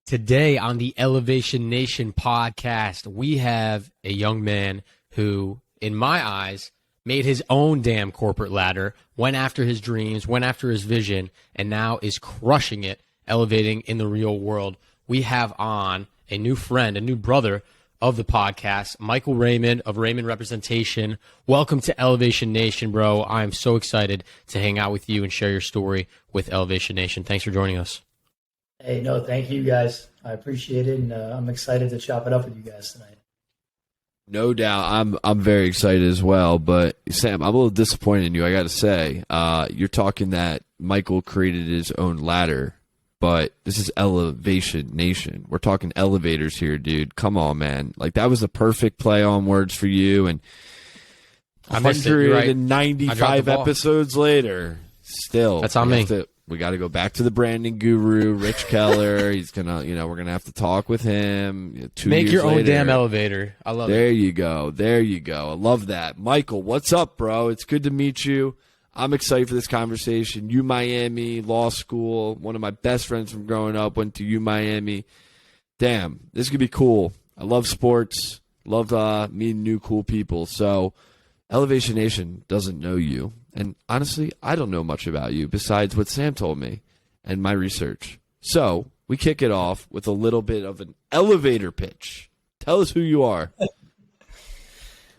Today on the Elevation Nation podcast, we have a young man who, in my eyes, made his own damn corporate ladder, went after his dreams, went after his vision, and now is crushing it, elevating in the real world. We have on a new friend, a new brother of the podcast, Michael Raymond of Raymond Representation. Welcome to Elevation Nation, bro. I'm so excited to hang out with you and share your story with Elevation Nation. Thanks for joining us. Hey, no, thank you guys. I appreciate it, and I'm excited to chop it up with you guys tonight. No doubt. I'm very excited as well, but Sam, I'm a little disappointed in you, I got to say. You're talking that Michael created his own ladder, but this is Elevation Nation. We're talking elevators here, dude. Come on, man. Like, that was the perfect play on words for you, and I missed it. You're right. 195 episodes later, still. That's on me. We got to go back to the branding guru, Rich Keller. He's gonna, we're gonna have to talk with him. 2 Make years your own later. damn elevator. I love it. There you go. There you go. I love that. Michael, what's up, bro? It's good to meet you. I'm excited for this conversation. Miami law school. One of my best friends from growing up went to Miami. Damn, this could be cool. I love sports. Love meeting new cool people. So, Elevation Nation doesn't know you. And honestly, I don't know much about you besides what Sam told me and my research. So we kick it off with a little bit of an elevator pitch. Tell us who you are.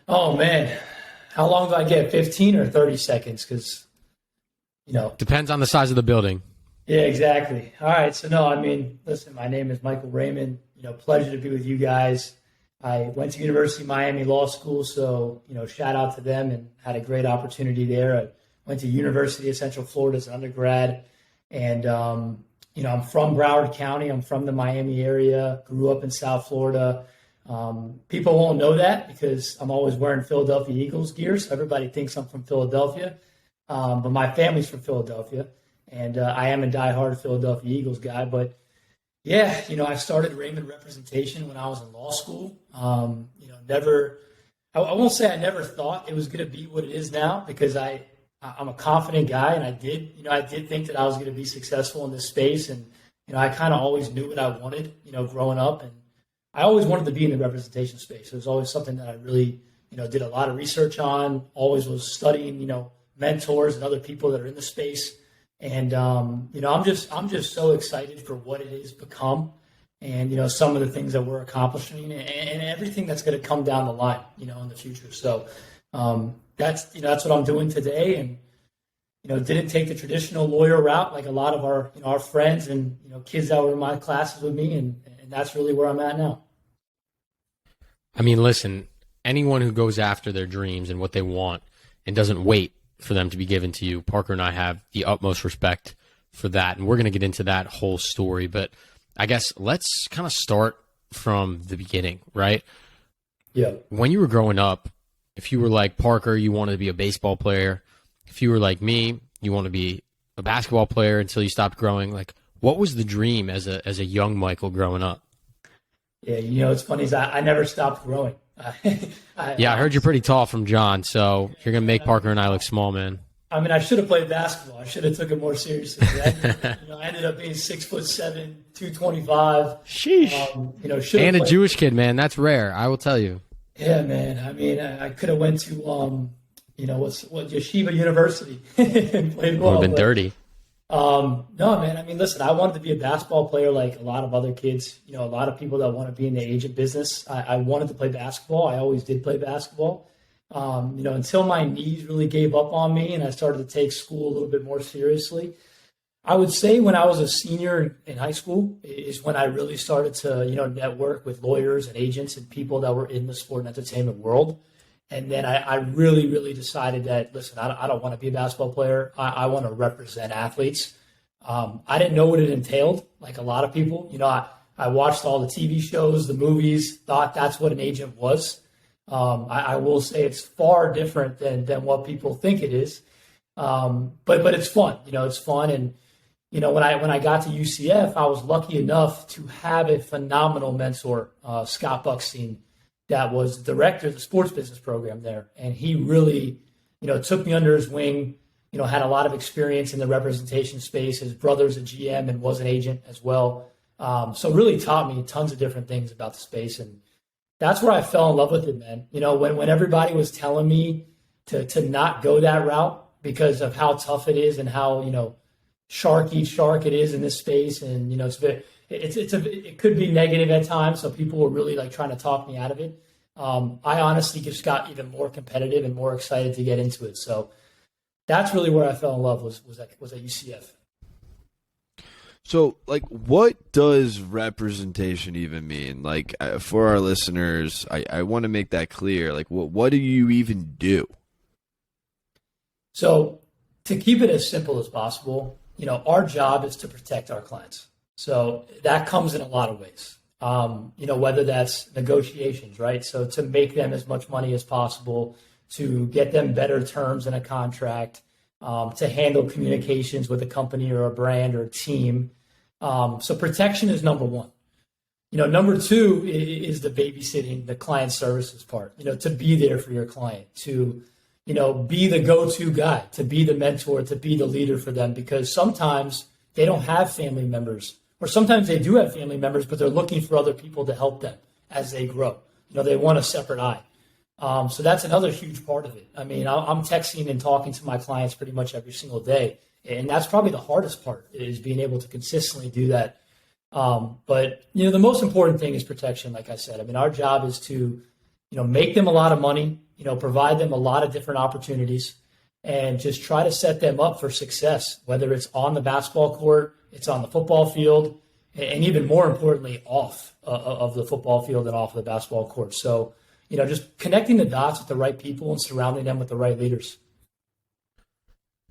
Oh, man. How long do I get? 15 or 30 seconds? Because, Depends on the size of the building. Yeah, exactly. All right. So, listen, my name is Michael Raymond. Pleasure to be with you guys. I went to University of Miami Law School, so, shout out to them and had a great opportunity there. I went to University of Central Florida as an undergrad, and, I'm from Broward County. I'm from the Miami area, grew up in South Florida. People won't know that because I'm always wearing Philadelphia Eagles gear, so everybody thinks I'm from Philadelphia. But my family's from Philadelphia, and I am a diehard Philadelphia Eagles guy, but yeah, I started Raymond Representation when I was in law school. I won't say I never thought it was going to be what it is now because I'm a confident guy, and I did think that I was going to be successful in this space, and I kind of always knew what I wanted, growing up, and I always wanted to be in the representation space. It was always something that I really, did a lot of research on. Always was studying, mentors and other people that are in the space. And, I'm just so excited for what it has become and, some of the things that we're accomplishing and everything that's going to come down the line, in the future. So, that's what I'm doing today. And, didn't take the traditional lawyer route like a lot of our friends and, kids that were in my classes with me. And that's really where I'm at now. I mean, listen, anyone who goes after their dreams and what they want and doesn't wait for them to be given to you, Parker and I have the utmost respect for that, and we're going to get into that whole story. But I guess let's kind of start from the beginning, right? Yeah. When you were growing up, if you were like Parker, you wanted to be a baseball player. If you were like me, you want to be a basketball player until you stopped growing. Like, what was the dream as a young Michael growing up? Yeah, it's funny is I never stopped growing. I heard you're pretty tall from John, so you're going to make Parker and I look small, man. I mean, I should have played basketball. I should have took it more seriously. I ended up being 6'7", 225. Sheesh. And a Jewish kid, man. That's rare. I will tell you. Yeah, man. I mean, I could have went to, Yeshiva University and played ball. Would have been dirty. No, man. I mean, listen, I wanted to be a basketball player like a lot of other kids. A lot of people that want to be in the agent business. I wanted to play basketball. I always did play basketball. Until my knees really gave up on me and I started to take school a little bit more seriously. I would say when I was a senior in high school is when I really started to, network with lawyers and agents and people that were in the sport and entertainment world. And then I really, really decided that, listen, I don't want to be a basketball player. I want to represent athletes. I didn't know what it entailed, like a lot of people. I watched all the TV shows, the movies, thought that's what an agent was. I will say it's far different than what people think it is. But it's fun. It's fun. And, when I got to UCF, I was lucky enough to have a phenomenal mentor, Scott Buckstein, that was the director of the sports business program there. And he really, took me under his wing, had a lot of experience in the representation space. His brother's a GM and was an agent as well. So really taught me tons of different things about the space. And that's where I fell in love with it, man. When everybody was telling me to not go that route because of how tough it is and how, shark it is in this space. And, it could be negative at times. So people were really like trying to talk me out of it. I honestly just got even more competitive and more excited to get into it. So that's really where I fell in love was at UCF. So, what does representation even mean? For our listeners, I want to make that clear. What do you even do? So, to keep it as simple as possible, our job is to protect our clients. So that comes in a lot of ways. Whether that's negotiations, right? So to make them as much money as possible, to get them better terms in a contract, to handle communications with a company or a brand or a team. So protection is number one. Number two is the babysitting, the client services part, to be there for your client, to, be the go-to guy, to be the mentor, to be the leader for them, because sometimes they don't have family members, or sometimes they do have family members, but they're looking for other people to help them as they grow. They want a separate eye. So that's another huge part of it. I mean, I'm texting and talking to my clients pretty much every single day. And that's probably the hardest part, is being able to consistently do that. But the most important thing is protection, like I said. I mean, our job is to, make them a lot of money, provide them a lot of different opportunities, and just try to set them up for success, whether it's on the basketball court, it's on the football field, and even more importantly, off of the football field and off of the basketball court. So, just connecting the dots with the right people and surrounding them with the right leaders.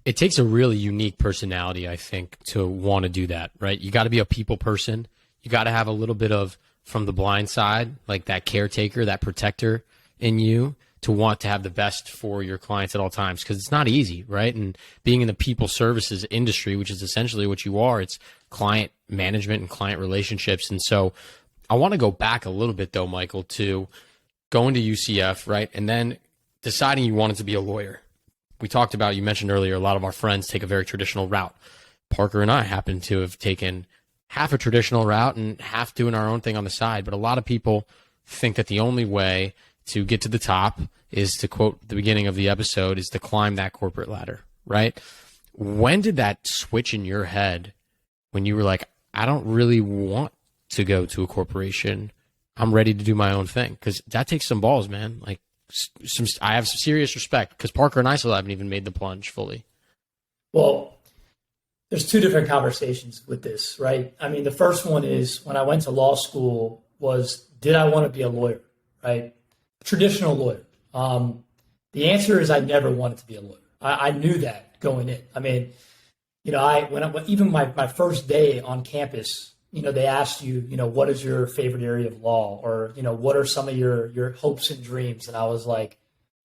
It takes a really unique personality, I think, to want to do that, right? You got to be a people person. You got to have a little bit of from the blind side, like that caretaker, that protector in you, to want to have the best for your clients at all times, because it's not easy, right? And being in the people services industry, which is essentially what you are, it's client management and client relationships. And so I want to go back a little bit, though, Michael, to going to UCF, right? And then deciding you wanted to be a lawyer. We talked about, you mentioned earlier, a lot of our friends take a very traditional route. Parker and I happen to have taken half a traditional route and half doing our own thing on the side. But a lot of people think that the only way to get to the top is, to quote the beginning of the episode, is to climb that corporate ladder, right? When did that switch in your head when you were like, I don't really want to go to a corporation. I'm ready to do my own thing? Because that takes some balls, man. I have some serious respect, because Parker and I still haven't even made the plunge fully. Well, there's two different conversations with this, right? I mean, the first one is when I went to law school was, did I want to be a lawyer, right? Traditional lawyer. The answer is I never wanted to be a lawyer. I knew that going in. I mean, even my first day on campus, they asked you, what is your favorite area of law, or, what are some of your hopes and dreams? And I was like,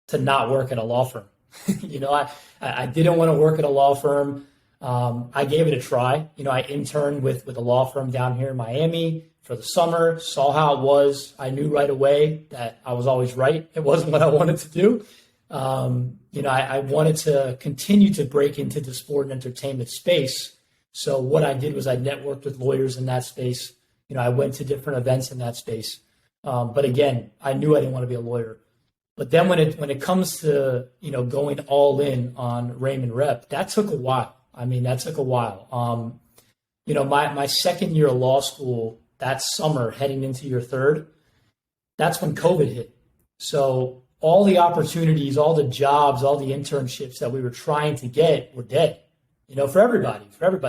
to not work at a law firm. I didn't want to work at a law firm. I gave it a try. I interned with a law firm down here in Miami for the summer, saw how it was. I knew right away that I was always right. It wasn't what I wanted to do. I wanted to continue to break into the sport and entertainment space. So what I did was I networked with lawyers in that space. I went to different events in that space. But again, I knew I didn't want to be a lawyer. But then when it comes to, going all in on Raymond Rep, that took a while. My second year of law school, that summer heading into your third, that's when COVID hit. So all the opportunities, all the jobs, all the internships that we were trying to get were dead, for everybody.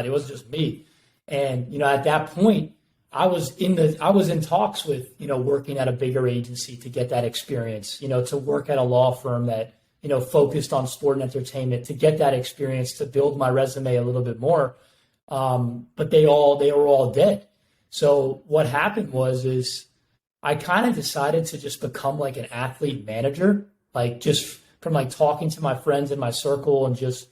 It wasn't just me. And, at that point, I was in talks with, working at a bigger agency to get that experience, to work at a law firm that, focused on sport and entertainment, to get that experience, to build my resume a little bit more. But they were all dead. So what happened is I kind of decided to just become like an athlete manager, just from talking to my friends in my circle and just,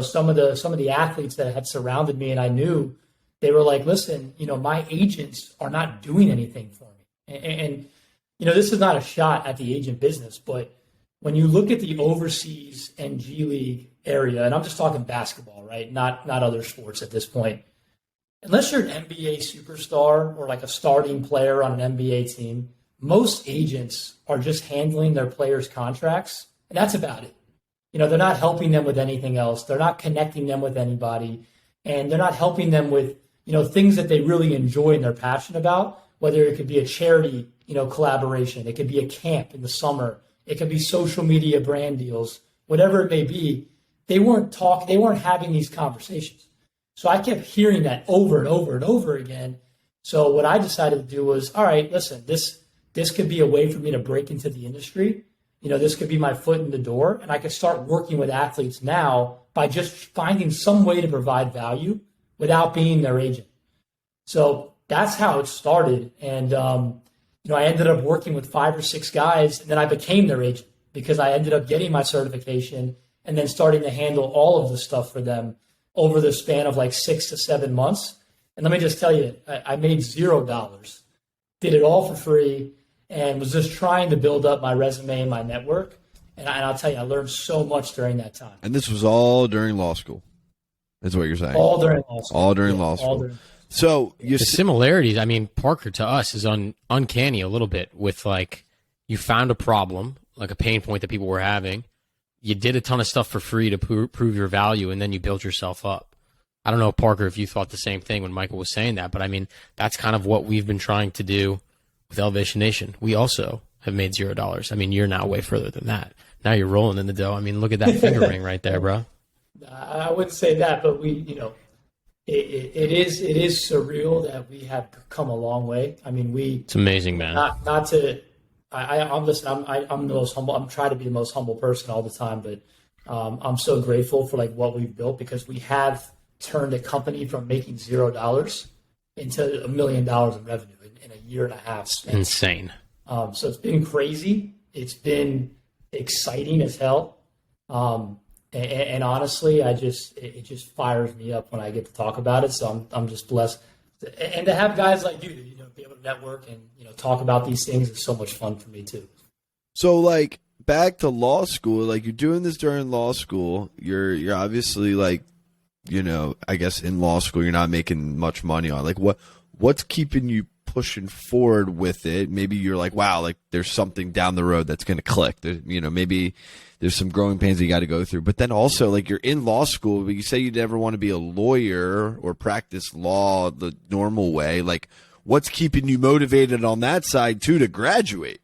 some of the athletes that had surrounded me. And I knew they were like, listen, my agents are not doing anything for me. And this is not a shot at the agent business, but when you look at the overseas and G League area, and I'm just talking basketball, right? Not other sports at this point. unless you're an NBA superstar or like a starting player on an NBA team, most agents are just handling their players' contracts, and that's about it. They're not helping them with anything else. They're not connecting them with anybody, and they're not helping them with, things that they really enjoy and they're passionate about, whether it could be a charity, collaboration. It could be a camp in the summer. It could be social media brand deals, whatever it may be. They weren't having these conversations. So I kept hearing that over and over and over again. So what I decided to do was, all right, listen, this could be a way for me to break into the industry. This could be my foot in the door, and I could start working with athletes now by just finding some way to provide value without being their agent. So that's how it started. And, I ended up working with 5 or 6 guys, and then I became their agent because I ended up getting my certification and then starting to handle all of the stuff for them over the span of like 6 to 7 months. And let me just tell you, I made $0, did it all for free, and was just trying to build up my resume and my network. And I'll tell you, I learned so much during that time. And this was all during law school, is what you're saying? All during law school. All during law school. So the similarities, I mean, Parker to us is uncanny a little bit with like, you found a problem, like a pain point that people were having. You did a ton of stuff for free to prove your value, and then you built yourself up. I don't know, Parker, if you thought the same thing when Michael was saying that, but I mean, that's kind of what we've been trying to do with Elevation Nation. We also have made $0. I mean, you're now way further than that. Now you're rolling in the dough. I mean, look at that finger ring right there, bro. I wouldn't say that, but it is surreal that we have come a long way. I mean, it's amazing, man. I'm the most humble. I'm trying to be the most humble person all the time, but I'm so grateful for like what we've built, because we have turned a company from making $0 into $1 million in revenue in a year and a half. Insane. So it's been crazy. It's been exciting as hell. And honestly, it just fires me up when I get to talk about it. So I'm just blessed, and to have guys like you, be able to network and talk about these things is so much fun for me too. So like back to law school, like you're doing this during law school. You're obviously like, I guess in law school you're not making much money on. Like what's keeping you pushing forward with it? Maybe you're like, wow, like there's something down the road that's going to click. Maybe there's some growing pains that you got to go through. But then also, like, you're in law school, but you say you never want to be a lawyer or practice law the normal way. Like, what's keeping you motivated on that side too to graduate?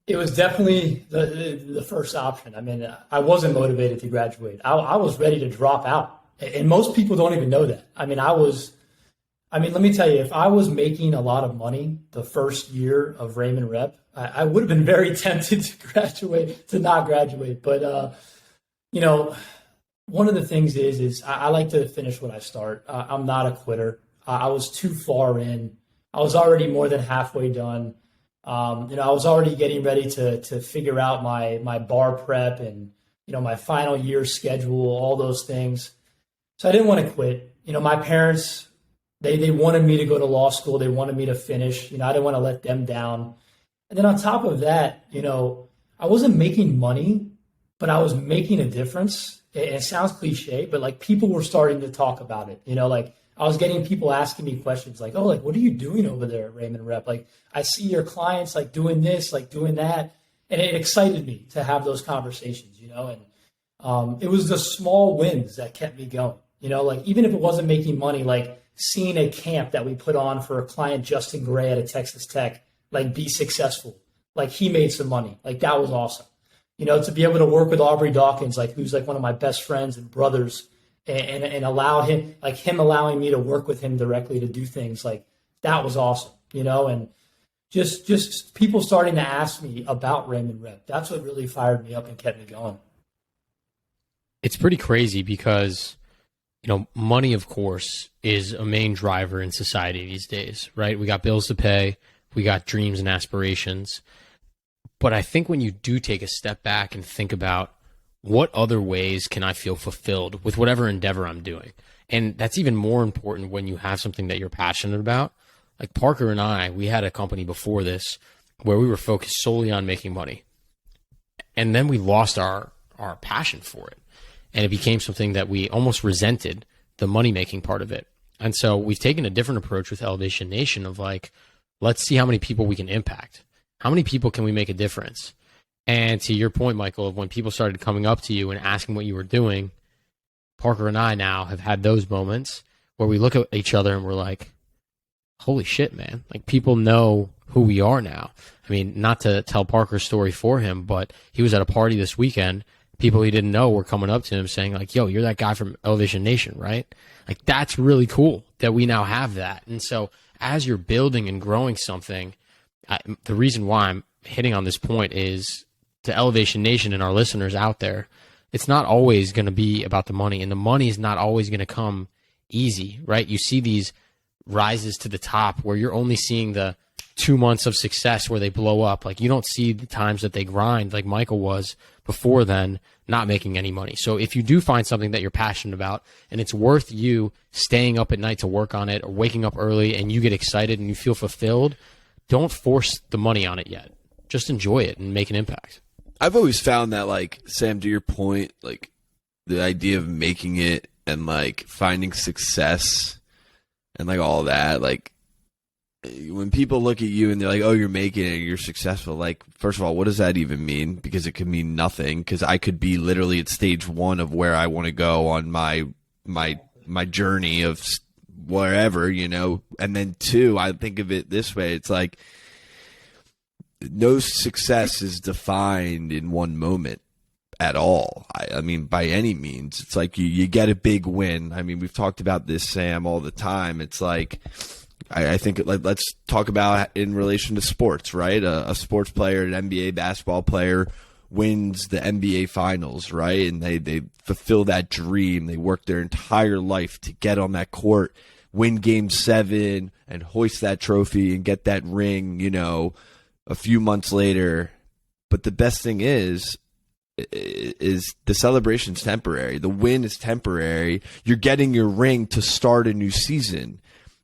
It was definitely the first option. I mean, I wasn't motivated to graduate. I was ready to drop out, and most people don't even know that. I mean, let me tell you, if I was making a lot of money the first year of Raymond Rep, I would have been very tempted to not graduate. But, one of the things is I like to finish what I start. I'm not a quitter. I was too far in. I was already more than halfway done. I was already getting ready to figure out my bar prep and, my final year schedule, all those things. So I didn't want to quit. My parents, they wanted me to go to law school. They wanted me to finish. I didn't want to let them down. And then on top of that, I wasn't making money, but I was making a difference. It sounds cliche, but like people were starting to talk about it. Like I was getting people asking me questions like, oh, like, what are you doing over there at Raymond Rep? Like, I see your clients like doing this, like doing that. And it excited me to have those conversations, and it was the small wins that kept me going. Like even if it wasn't making money, like seeing a camp that we put on for a client, Justin Gray at a Texas Tech, like be successful, like he made some money, like that was awesome. To be able to work with Aubrey Dawkins, like who's like one of my best friends and brothers, and allow him, like him allowing me to work with him directly to do things, like that was awesome, and just people starting to ask me about Raymond Rep. That's what really fired me up and kept me going. It's pretty crazy because, money, of course, is a main driver in society these days, right? We got bills to pay. We got dreams and aspirations. But I think when you do take a step back and think about what other ways can I feel fulfilled with whatever endeavor I'm doing, and that's even more important when you have something that you're passionate about. Like Parker and I, we had a company before this where we were focused solely on making money. And then we lost our passion for it. And it became something that we almost resented the money making part of it. And so we've taken a different approach with Elevation Nation of like, let's see how many people we can impact. How many people can we make a difference? And to your point, Michael, of when people started coming up to you and asking what you were doing, Parker and I now have had those moments where we look at each other and we're like, holy shit, man. Like, people know who we are now. I mean, not to tell Parker's story for him, but he was at a party this weekend. People he didn't know were coming up to him saying like, yo, you're that guy from Elevation Nation, right? Like, that's really cool that we now have that. And so as you're building and growing something, the reason why I'm hitting on this point is to Elevation Nation and our listeners out there, it's not always going to be about the money, and the money is not always going to come easy, right? You see these rises to the top where you're only seeing the 2 months of success where they blow up. Like, you don't see the times that they grind like Michael was before then, not making any money. So if you do find something that you're passionate about and it's worth you staying up at night to work on it or waking up early and you get excited and you feel fulfilled, don't force the money on it yet. Just enjoy it and make an impact. I've always found that, like, Sam, to your point, like, the idea of making it and, like, finding success and, like, all that, like, when people look at you and they're like, oh, you're making it, you're successful, like, first of all, what does that even mean? Because it could mean nothing, because I could be literally at stage 1 of where I want to go on my journey of wherever, you know. And then 2, I think of it this way, it's like, no success is defined in one moment at all. I mean, by any means. It's like you get a big win. I mean, we've talked about this, Sam, all the time. It's like, I think, like, let's talk about in relation to sports, right? A sports player, an NBA basketball player, wins the NBA finals, right? And they fulfill that dream. They work their entire life to get on that court, win Game 7, and hoist that trophy and get that ring, you know, a few months later. But the best thing is the celebration's temporary. The win is temporary. You're getting your ring to start a new season.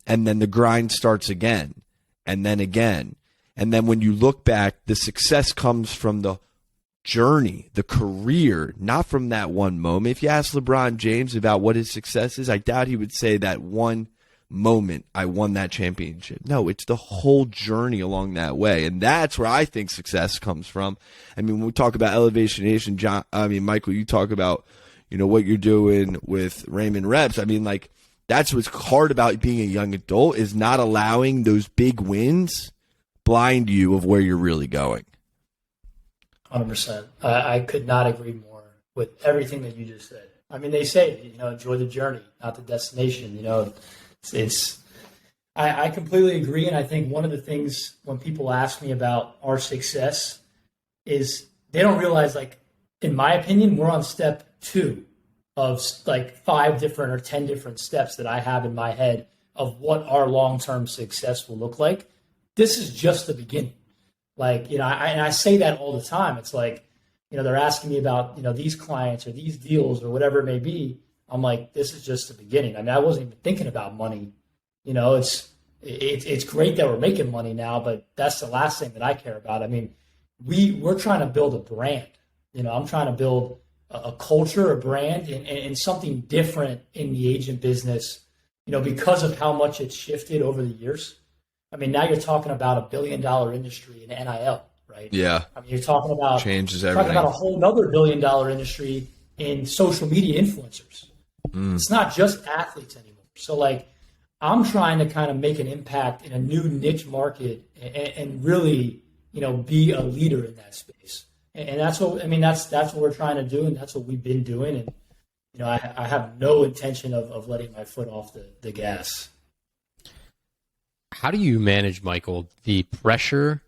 And then the grind starts again, and then again. And then when you look back, the success comes from the journey, the career, not from that one moment. If you ask LeBron James about what his success is, I doubt he would say that one moment I won that championship. No, it's the whole journey along that way. And that's where I think success comes from. I mean, when we talk about Elevation Nation, Michael, you talk about, you know, what you're doing with Raymond Reps. I mean, like, that's what's hard about being a young adult, is not allowing those big wins blind you of where you're really going. 100%. I could not agree more with everything that you just said. I mean, they say, you know, enjoy the journey, not the destination. You know, I completely agree. And I think one of the things when people ask me about our success is they don't realize, like, in my opinion, we're on step 2 of like 5 different or 10 different steps that I have in my head of what our long-term success will look like. This is just the beginning. Like, you know, and I say that all the time. It's like, you know, they're asking me about, you know, these clients or these deals or whatever it may be. I'm like, this is just the beginning. I mean, I wasn't even thinking about money. You know, it's great that we're making money now, but that's the last thing that I care about. I mean, we're trying to build a brand. You know, I'm trying to build a culture, a brand, and something different in the agent business, you know, because of how much it's shifted over the years. I mean, now you're talking about $1 billion industry in NIL, right? Yeah. I mean, you're talking about changes everything. Talking about a whole other $1 billion industry in social media influencers. It's not just athletes anymore. So, like, I'm trying to kind of make an impact in a new niche market and really, you know, be a leader in that space. And that's what, I mean, that's what we're trying to do, and that's what we've been doing. And, you know, I have no intention of letting my foot off the gas. How do you manage, Michael, the pressure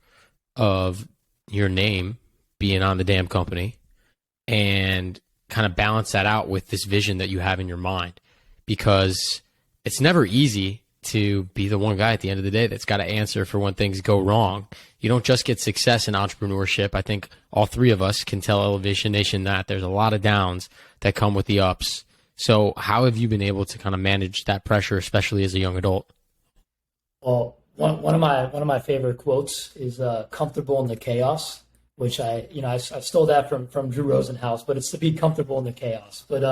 of your name being on the damn company and kind of balance that out with this vision that you have in your mind? Because it's never easy to be the one guy at the end of the day that's got to answer for when things go wrong. You don't just get success in entrepreneurship. I think all 3 of us can tell Elevation Nation that there's a lot of downs that come with the ups. So how have you been able to kind of manage that pressure, especially as a young adult? Well, one of my favorite quotes is "comfortable in the chaos," which I stole that from Drew Rosenhaus, but it's to be comfortable in the chaos. But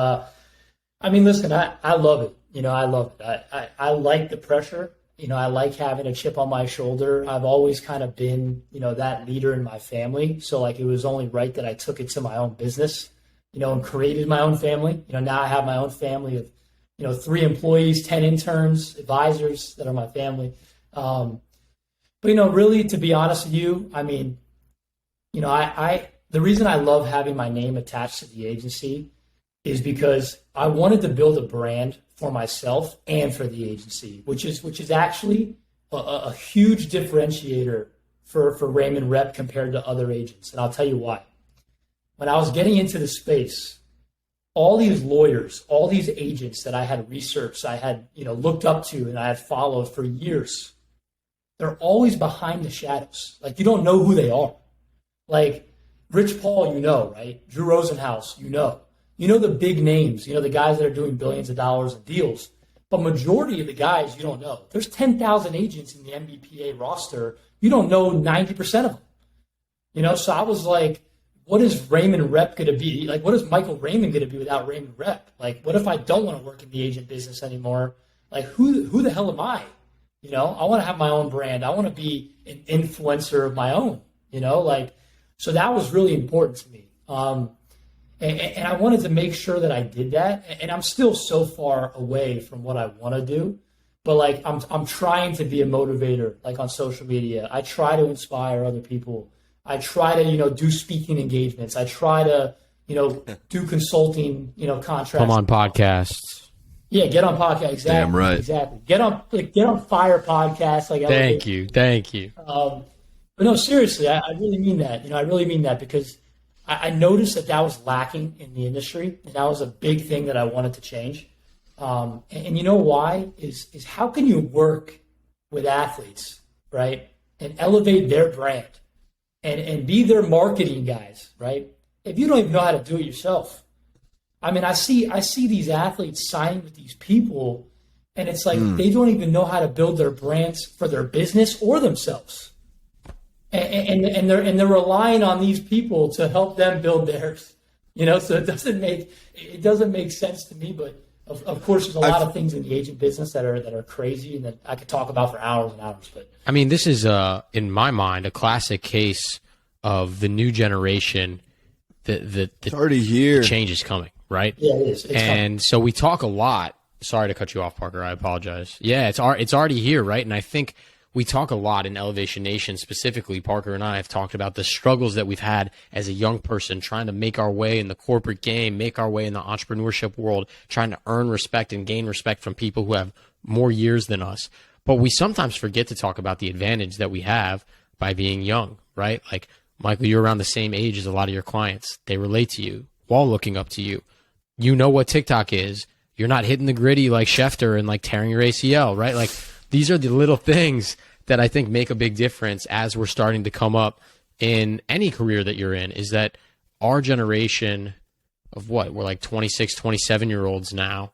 I mean, listen, I love it. I love it. I like the pressure. I like having a chip on my shoulder. I've always kind of been, that leader in my family. So like, it was only right that I took it to my own business, and created my own family. Now I have my own family of, 3 employees, 10 interns, advisors that are my family. But, really, to be honest with you, I mean, the reason I love having my name attached to the agency is because I wanted to build a brand for myself and for the agency, which is actually a huge differentiator for Raymond Rep compared to other agents. And I'll tell you why. When I was getting into the space, all these lawyers, all these agents that I had researched, I had, looked up to and I had followed for years, they're always behind the shadows. Like, you don't know who they are. Like Rich Paul, right? Drew Rosenhaus, the big names, the guys that are doing billions of dollars in deals. But majority of the guys you don't know. There's 10,000 agents in the MBPA roster. You don't know 90% of them. So I was like, what is Raymond Rep going to be? Like, what is Michael Raymond going to be without Raymond Rep? Like, what if I don't want to work in the agent business anymore? Like, who the hell am I? I want to have my own brand. I want to be an influencer of my own, so that was really important to me. And I wanted to make sure that I did that. And I'm still so far away from what I want to do, but like, I'm trying to be a motivator, like on social media. I try to inspire other people. I try to, do speaking engagements. I try to, do consulting, contracts. Come on podcasts. Yeah, get on podcast. Exactly. Damn right. Exactly. Get on Fire podcast. Like, thank you. But no, seriously, I really mean that. I really mean that because I noticed that was lacking in the industry, and that was a big thing that I wanted to change. And you know why? Is how can you work with athletes, right, and elevate their brand, and be their marketing guys, right? If you don't even know how to do it yourself. I mean, I see these athletes signing with these people, and it's like they don't even know how to build their brands for their business or themselves. And they're relying on these people to help them build theirs, So it doesn't make sense to me. But of course, there's a lot of things in the agent business that are crazy and that I could talk about for hours and hours. But I mean, this is in my mind a classic case of the new generation. The already here. Change is coming, right? Yeah, it is. It's coming. So we talk a lot. Sorry to cut you off, Parker. I apologize. Yeah, it's already here, right? And I think we talk a lot in Elevation Nation, specifically, Parker and I have talked about the struggles that we've had as a young person trying to make our way in the corporate game, make our way in the entrepreneurship world, trying to earn respect and gain respect from people who have more years than us. But we sometimes forget to talk about the advantage that we have by being young, right? Like, Michael, you're around the same age as a lot of your clients. They relate to you while looking up to you. You know what TikTok is. You're not hitting the gritty like Schefter and like tearing your ACL, right? Like, these are the little things that I think make a big difference as we're starting to come up in any career that you're in, is that our generation of we're like 26, 27-year-olds now.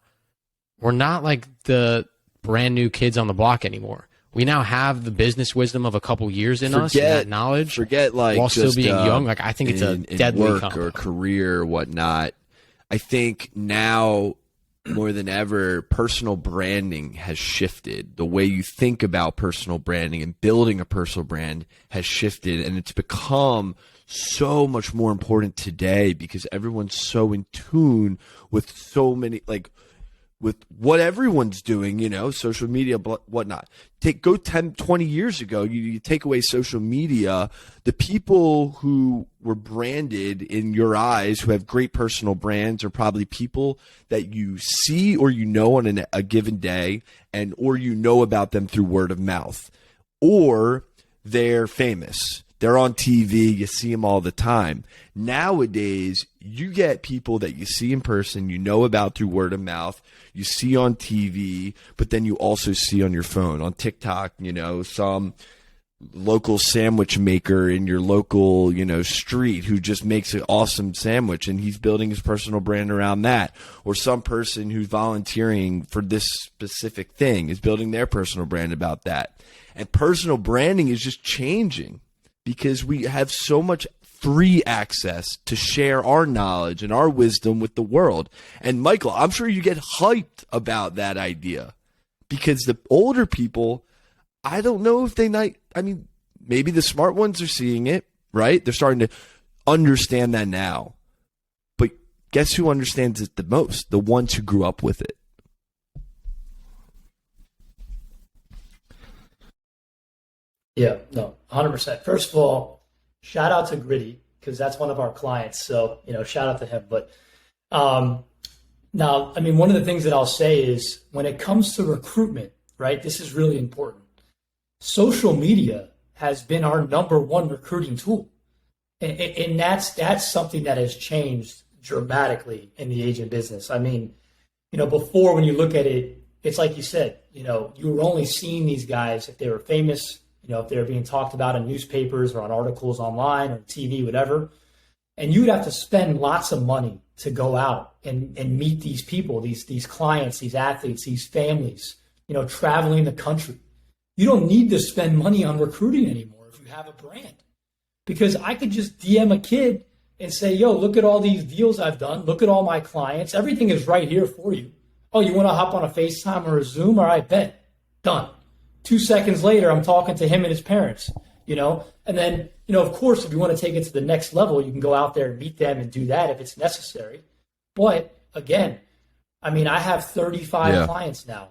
We're not like the brand new kids on the block anymore. We now have the business wisdom of a couple years in us and that knowledge. Forget like while just, still being young. Like, I think it's a deadly work combo. or career or whatnot. I think now more than ever, personal branding has shifted. The way you think about personal branding and building a personal brand has shifted, and it's become so much more important today because everyone's so in tune with so many, like, with what everyone's doing, social media, whatnot. Go 10, 20 years ago, you take away social media, the people who were branded in your eyes, who have great personal brands, are probably people that you see or on a given day, or about them through word of mouth, or they're famous. They're on TV. You see them all the time. Nowadays, you get people that you see in person, about through word of mouth, you see on TV, but then you also see on your phone, on TikTok, some local sandwich maker in your local, street who just makes an awesome sandwich and he's building his personal brand around that. Or some person who's volunteering for this specific thing is building their personal brand about that. And personal branding is just changing because we have so much free access to share our knowledge and our wisdom with the world. And Michael, I'm sure you get hyped about that idea, because the older people, I don't know if maybe the smart ones are seeing it, right? They're starting to understand that now. But guess who understands it the most? The ones who grew up with it. Yeah, no, 100%. First of all, shout out to Gritty, because that's one of our clients. So, shout out to him. But now, one of the things that I'll say is when it comes to recruitment, right, this is really important. Social media has been our number one recruiting tool. And that's something that has changed dramatically in the agent business. Before, when you look at it, it's like you said, you were only seeing these guys if they were famous, if they were being talked about in newspapers or on articles online or TV, whatever. And you'd have to spend lots of money to go out and meet these people, these clients, these athletes, these families, traveling the country. You don't need to spend money on recruiting anymore if you have a brand. Because I could just DM a kid and say, yo, look at all these deals I've done. Look at all my clients. Everything is right here for you. Oh, you want to hop on a FaceTime or a Zoom? All right, bet. Done. 2 seconds later, I'm talking to him and his parents, And then, of course, if you want to take it to the next level, you can go out there and meet them and do that if it's necessary. But, again, I have 35 clients now.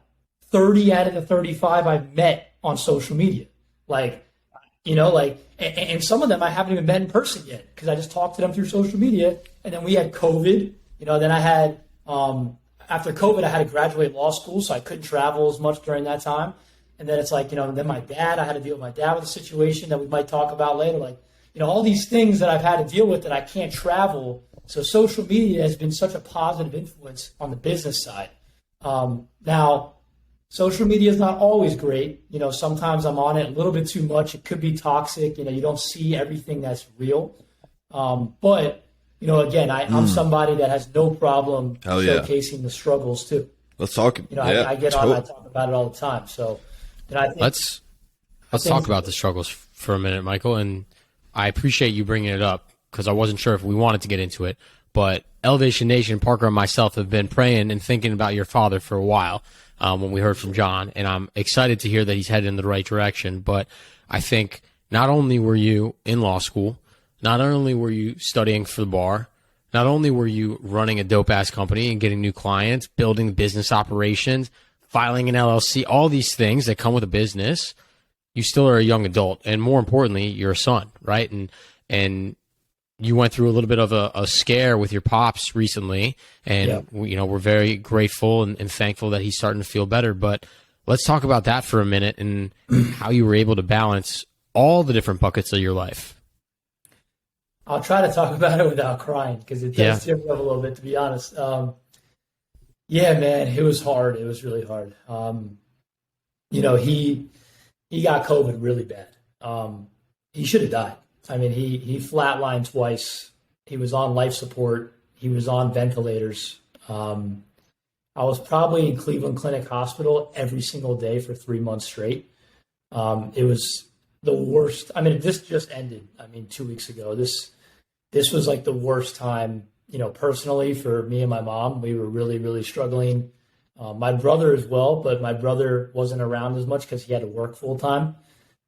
30 out of the 35 I've met on social media. And some of them I haven't even met in person yet because I just talked to them through social media. And then we had COVID, then I had, after COVID, I had to graduate law school, so I couldn't travel as much during that time. And then it's then my dad, I had to deal with my dad with a situation that we might talk about later. All these things that I've had to deal with that I can't travel. So social media has been such a positive influence on the business side. Now, social media is not always great. Sometimes I'm on it a little bit too much. It could be toxic. You don't see everything that's real. But, again, I'm somebody that has no problem showcasing the struggles too. Let's talk. I get on, I talk about it all the time. So, I think let's talk about the struggles for a minute, Michael. And I appreciate you bringing it up because I wasn't sure if we wanted to get into it. But Elevation Nation, Parker and myself have been praying and thinking about your father for a while when we heard from John. And I'm excited to hear that he's headed in the right direction. But I think not only were you in law school, not only were you studying for the bar, not only were you running a dope-ass company and getting new clients, building business operations, filing an LLC, all these things that come with a business, you still are a young adult. And more importantly, you're a son, right? And you went through a little bit of a scare with your pops recently. And, we're very grateful and thankful that he's starting to feel better. But let's talk about that for a minute and how you were able to balance all the different buckets of your life. I'll try to talk about it without crying because it does tear me up a little bit, to be honest. Yeah, man, it was hard. It was really hard. He got COVID really bad. He should have died. He flatlined twice. He was on life support. He was on ventilators. I was probably in Cleveland Clinic Hospital every single day for 3 months straight. It was the worst. This just ended. 2 weeks ago. This was like the worst time, personally for me and my mom. We were really, really struggling. My brother as well, but my brother wasn't around as much because he had to work full time.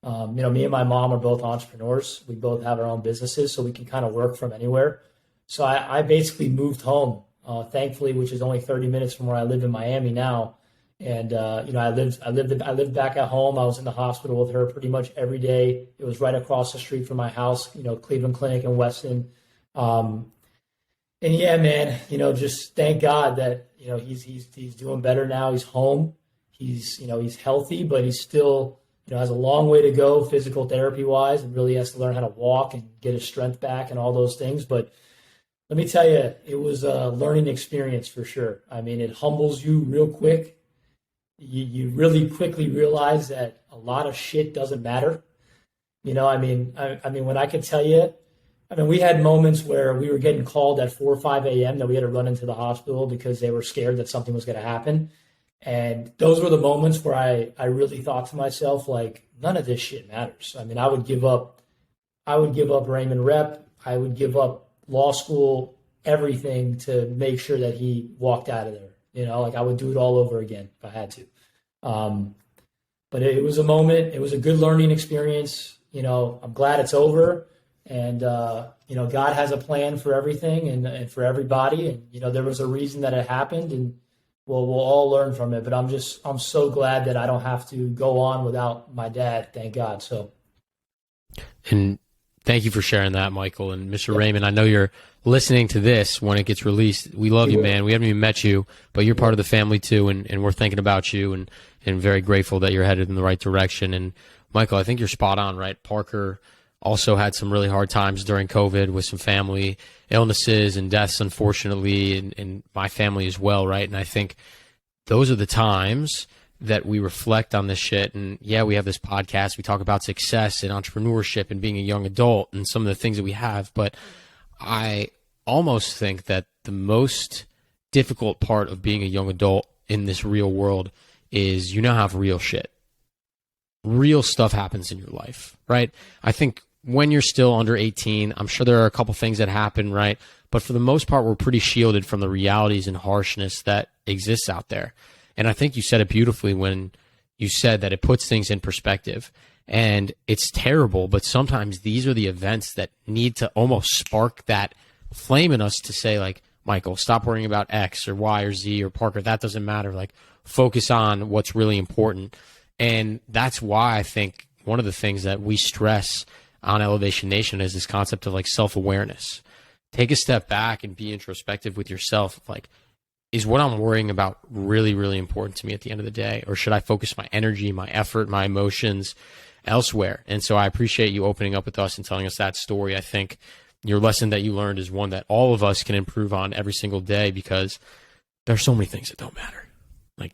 Me and my mom are both entrepreneurs. We both have our own businesses, so we can kind of work from anywhere. So I basically moved home, thankfully, which is only 30 minutes from where I live in Miami now. And, I lived back at home. I was in the hospital with her pretty much every day. It was right across the street from my house, Cleveland Clinic in Weston. And yeah, man, just thank God that, he's doing better now. He's home. He's healthy, but he's still, has a long way to go physical therapy wise and really has to learn how to walk and get his strength back and all those things. But let me tell you, it was a learning experience for sure. It humbles you real quick. You really quickly realize that a lot of shit doesn't matter. When I could tell you, we had moments where we were getting called at 4 or 5 a.m. that we had to run into the hospital because they were scared that something was going to happen. And those were the moments where I really thought to myself, like, none of this shit matters. I would give up Raymond rep. I would give up law school, everything to make sure that he walked out of there. Like I would do it all over again if I had to. But it was a moment. It was a good learning experience. I'm glad it's over. And, God has a plan for everything and for everybody. And, there was a reason that it happened, and we'll all learn from it. But I'm so glad that I don't have to go on without my dad. Thank God. So. And thank you for sharing that, Michael. And Mr. Raymond, I know you're listening to this when it gets released. We love you, man. We haven't even met you, but you're part of the family too. And we're thinking about you and very grateful that you're headed in the right direction. And Michael, I think you're spot on, right? Parker also had some really hard times during COVID with some family illnesses and deaths, unfortunately, and my family as well, right? And I think those are the times that we reflect on this shit. And yeah, we have this podcast. We talk about success and entrepreneurship and being a young adult and some of the things that we have. But I almost think that the most difficult part of being a young adult in this real world is have real shit. Real stuff happens in your life, right? I think when you're still under 18, I'm sure there are a couple things that happen, right? But for the most part, we're pretty shielded from the realities and harshness that exists out there. And I think you said it beautifully when you said that it puts things in perspective. And it's terrible, but sometimes these are the events that need to almost spark that flame in us to say, like, Michael, stop worrying about X or Y or Z or Parker. That doesn't matter. Like, focus on what's really important. And that's why I think one of the things that we stress on Elevation Nation is this concept of like self-awareness. Take a step back and be introspective with yourself. Like, is what I'm worrying about really, really important to me at the end of the day? Or should I focus my energy, my effort, my emotions elsewhere? And so I appreciate you opening up with us and telling us that story. I think your lesson that you learned is one that all of us can improve on every single day, because there's so many things that don't matter. Like,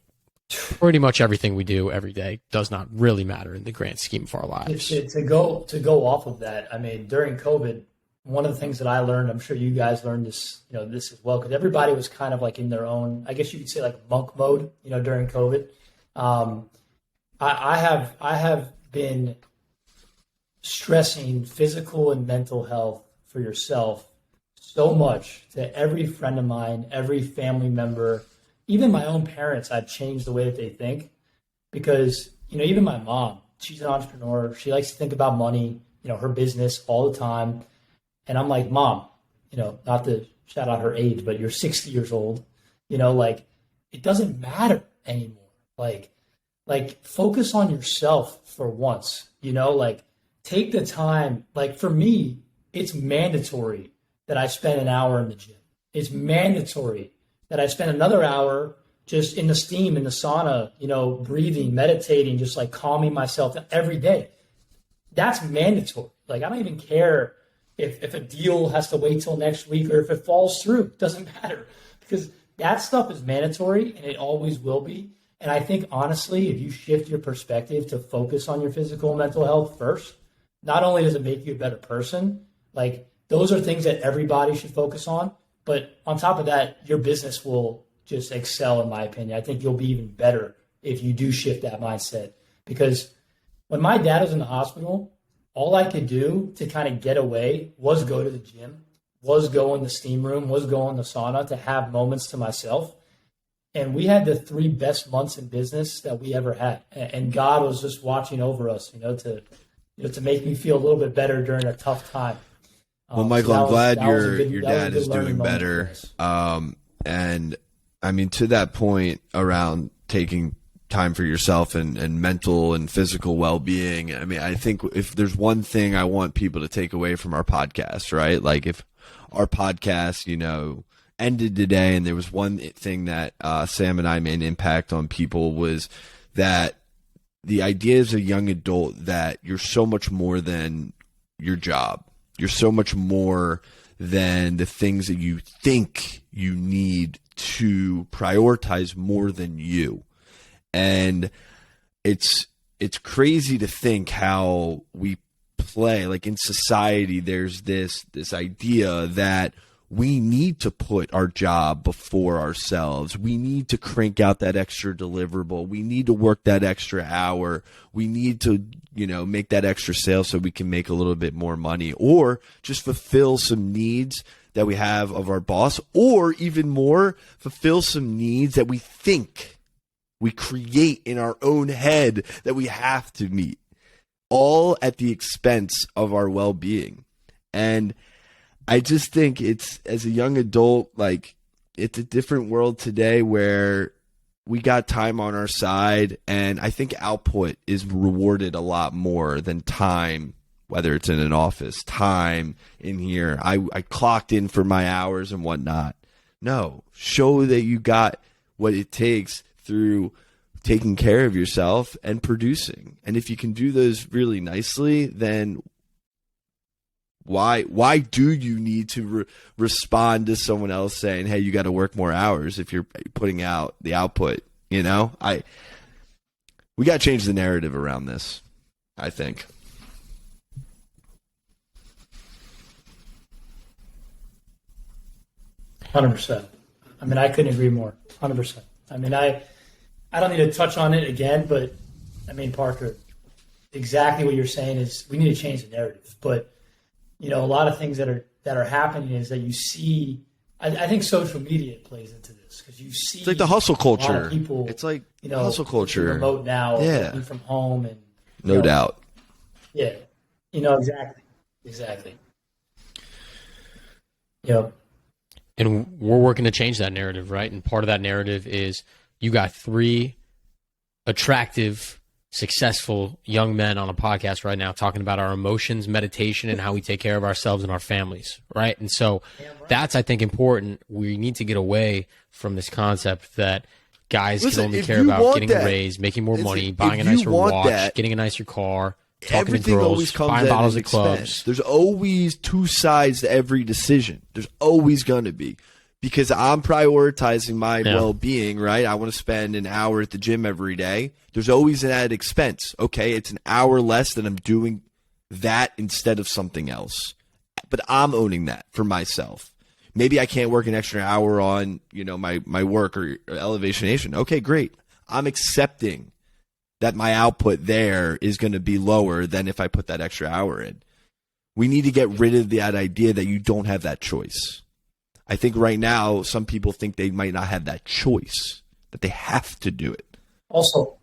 pretty much everything we do every day does not really matter in the grand scheme of our lives. To go off of that, I mean, during COVID, one of the things that I learned, I'm sure you guys learned this, this as well, because everybody was kind of like in their own, I guess you could say like monk mode, during COVID. I have been stressing physical and mental health for yourself so much to every friend of mine, every family member, even my own parents. I've changed the way that they think, because, even my mom, she's an entrepreneur. She likes to think about money, her business all the time. And I'm like, Mom, not to shout out her age, but you're 60 years old, like, it doesn't matter anymore. Like focus on yourself for once, like take the time. Like for me, it's mandatory that I spend an hour in the gym. It's mandatory that I spend another hour just in the steam, in the sauna, breathing, meditating, just like calming myself every day. That's mandatory. Like, I don't even care if a deal has to wait till next week or if it falls through. It doesn't matter, because that stuff is mandatory and it always will be. And I think, honestly, if you shift your perspective to focus on your physical and mental health first, not only does it make you a better person, like, those are things that everybody should focus on. But on top of that, your business will just excel, in my opinion. I think you'll be even better if you do shift that mindset. Because when my dad was in the hospital, all I could do to kind of get away was go to the gym, was go in the steam room, was go in the sauna, to have moments to myself. And we had the 3 best months in business that we ever had. And God was just watching over us, to make me feel a little bit better during a tough time. Well, Michael, I'm glad your dad is doing better. And I mean, to that point around taking time for yourself and mental and physical well-being, I mean, I think if there's one thing I want people to take away from our podcast, right? Like, if our podcast, ended today and there was one thing that Sam and I made an impact on people, was that the idea as a young adult that you're so much more than your job. You're so much more than the things that you think you need to prioritize more than you. And it's crazy to think how we play, like, in society. There's this idea that we need to put our job before ourselves. We need to crank out that extra deliverable. We need to work that extra hour. We need to, make that extra sale so we can make a little bit more money, or just fulfill some needs that we have of our boss, or even more, fulfill some needs that we think we create in our own head that we have to meet, all at the expense of our well-being. And I just think it's, as a young adult, like, it's a different world today where we got time on our side, and I think output is rewarded a lot more than time, whether it's in an office, time in here. I clocked in for my hours and whatnot. No, show that you got what it takes through taking care of yourself and producing. And if you can do those really nicely, then why do you need to respond to someone else saying, hey, you got to work more hours if you're putting out the output? We got to change the narrative around this, I think. 100%. I mean, I couldn't agree more. 100%. I mean, I don't need to touch on it again, but I mean, Parker, exactly what you're saying is we need to change the narrative. But a lot of things that are happening is that you see. I think social media plays into this because you see. It's like the hustle culture. A lot of people, it's like hustle culture. Remote now, working from home, and no doubt. Yeah, exactly. And we're working to change that narrative, right? And part of that narrative is you got 3 attractive, successful young men on a podcast right now talking about our emotions, meditation, and how we take care of ourselves and our families, right? And so that's, I think, important. We need to get away from this concept that guys can only care about getting a raise, making more money, buying a nicer watch, getting a nicer car, talking to girls, buying bottles at clubs. There's always 2 sides to every decision. There's always going to be. Because I'm prioritizing my well-being, right? I want to spend an hour at the gym every day. There's always an added expense. Okay, it's an hour less that I'm doing that instead of something else. But I'm owning that for myself. Maybe I can't work an extra hour on, my work or Elevation Nation. Okay, great. I'm accepting that my output there is going to be lower than if I put that extra hour in. We need to get rid of that idea that you don't have that choice. I think right now some people think they might not have that choice, that they have to do it. Also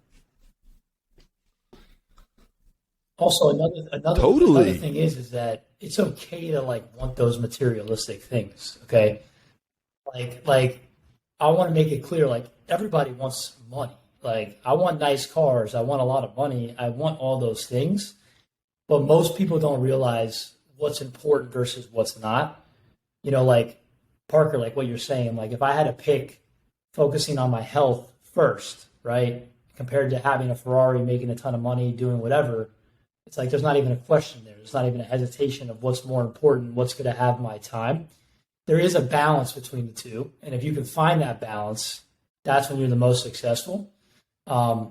another thing is that it's okay to want those materialistic things. Okay, like I want to make it clear, everybody wants money. I want nice cars. I want a lot of money. I want all those things. But most people don't realize what's important versus what's not. Parker, what you're saying, if I had to pick focusing on my health first, right, compared to having a Ferrari, making a ton of money, doing whatever, it's there's not even a question there. There's not even a hesitation of what's more important, what's going to have my time. There is a balance between the two. And if you can find that balance, that's when you're the most successful. I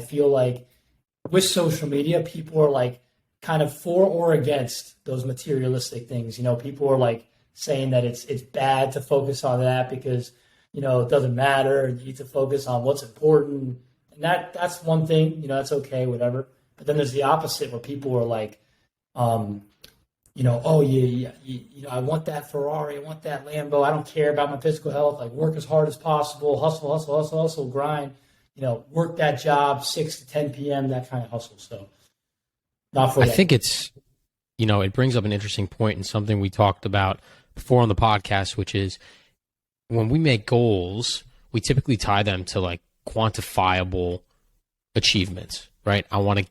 feel like with social media, people are kind of for or against those materialistic things. People are saying that it's bad to focus on that because, it doesn't matter. You need to focus on what's important. And that's one thing, that's okay, whatever. But then there's the opposite where people are I want that Ferrari, I want that Lambo. I don't care about my physical health. Work as hard as possible, hustle, grind. Work that job 6 to 10 p.m., that kind of hustle. So not for I think it's, it brings up an interesting point and something we talked about before on the podcast, which is when we make goals, we typically tie them to quantifiable achievements, right? I want to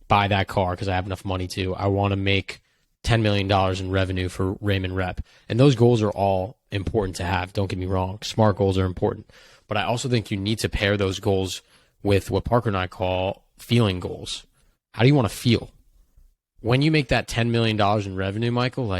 buy that car because I have enough money to. I want to make $10 million in revenue for Raymond Rep. And those goals are all important to have. Don't get me wrong. Smart goals are important. But I also think you need to pair those goals with what Parker and I call feeling goals. How do you want to feel? When you make that $10 million in revenue, Michael,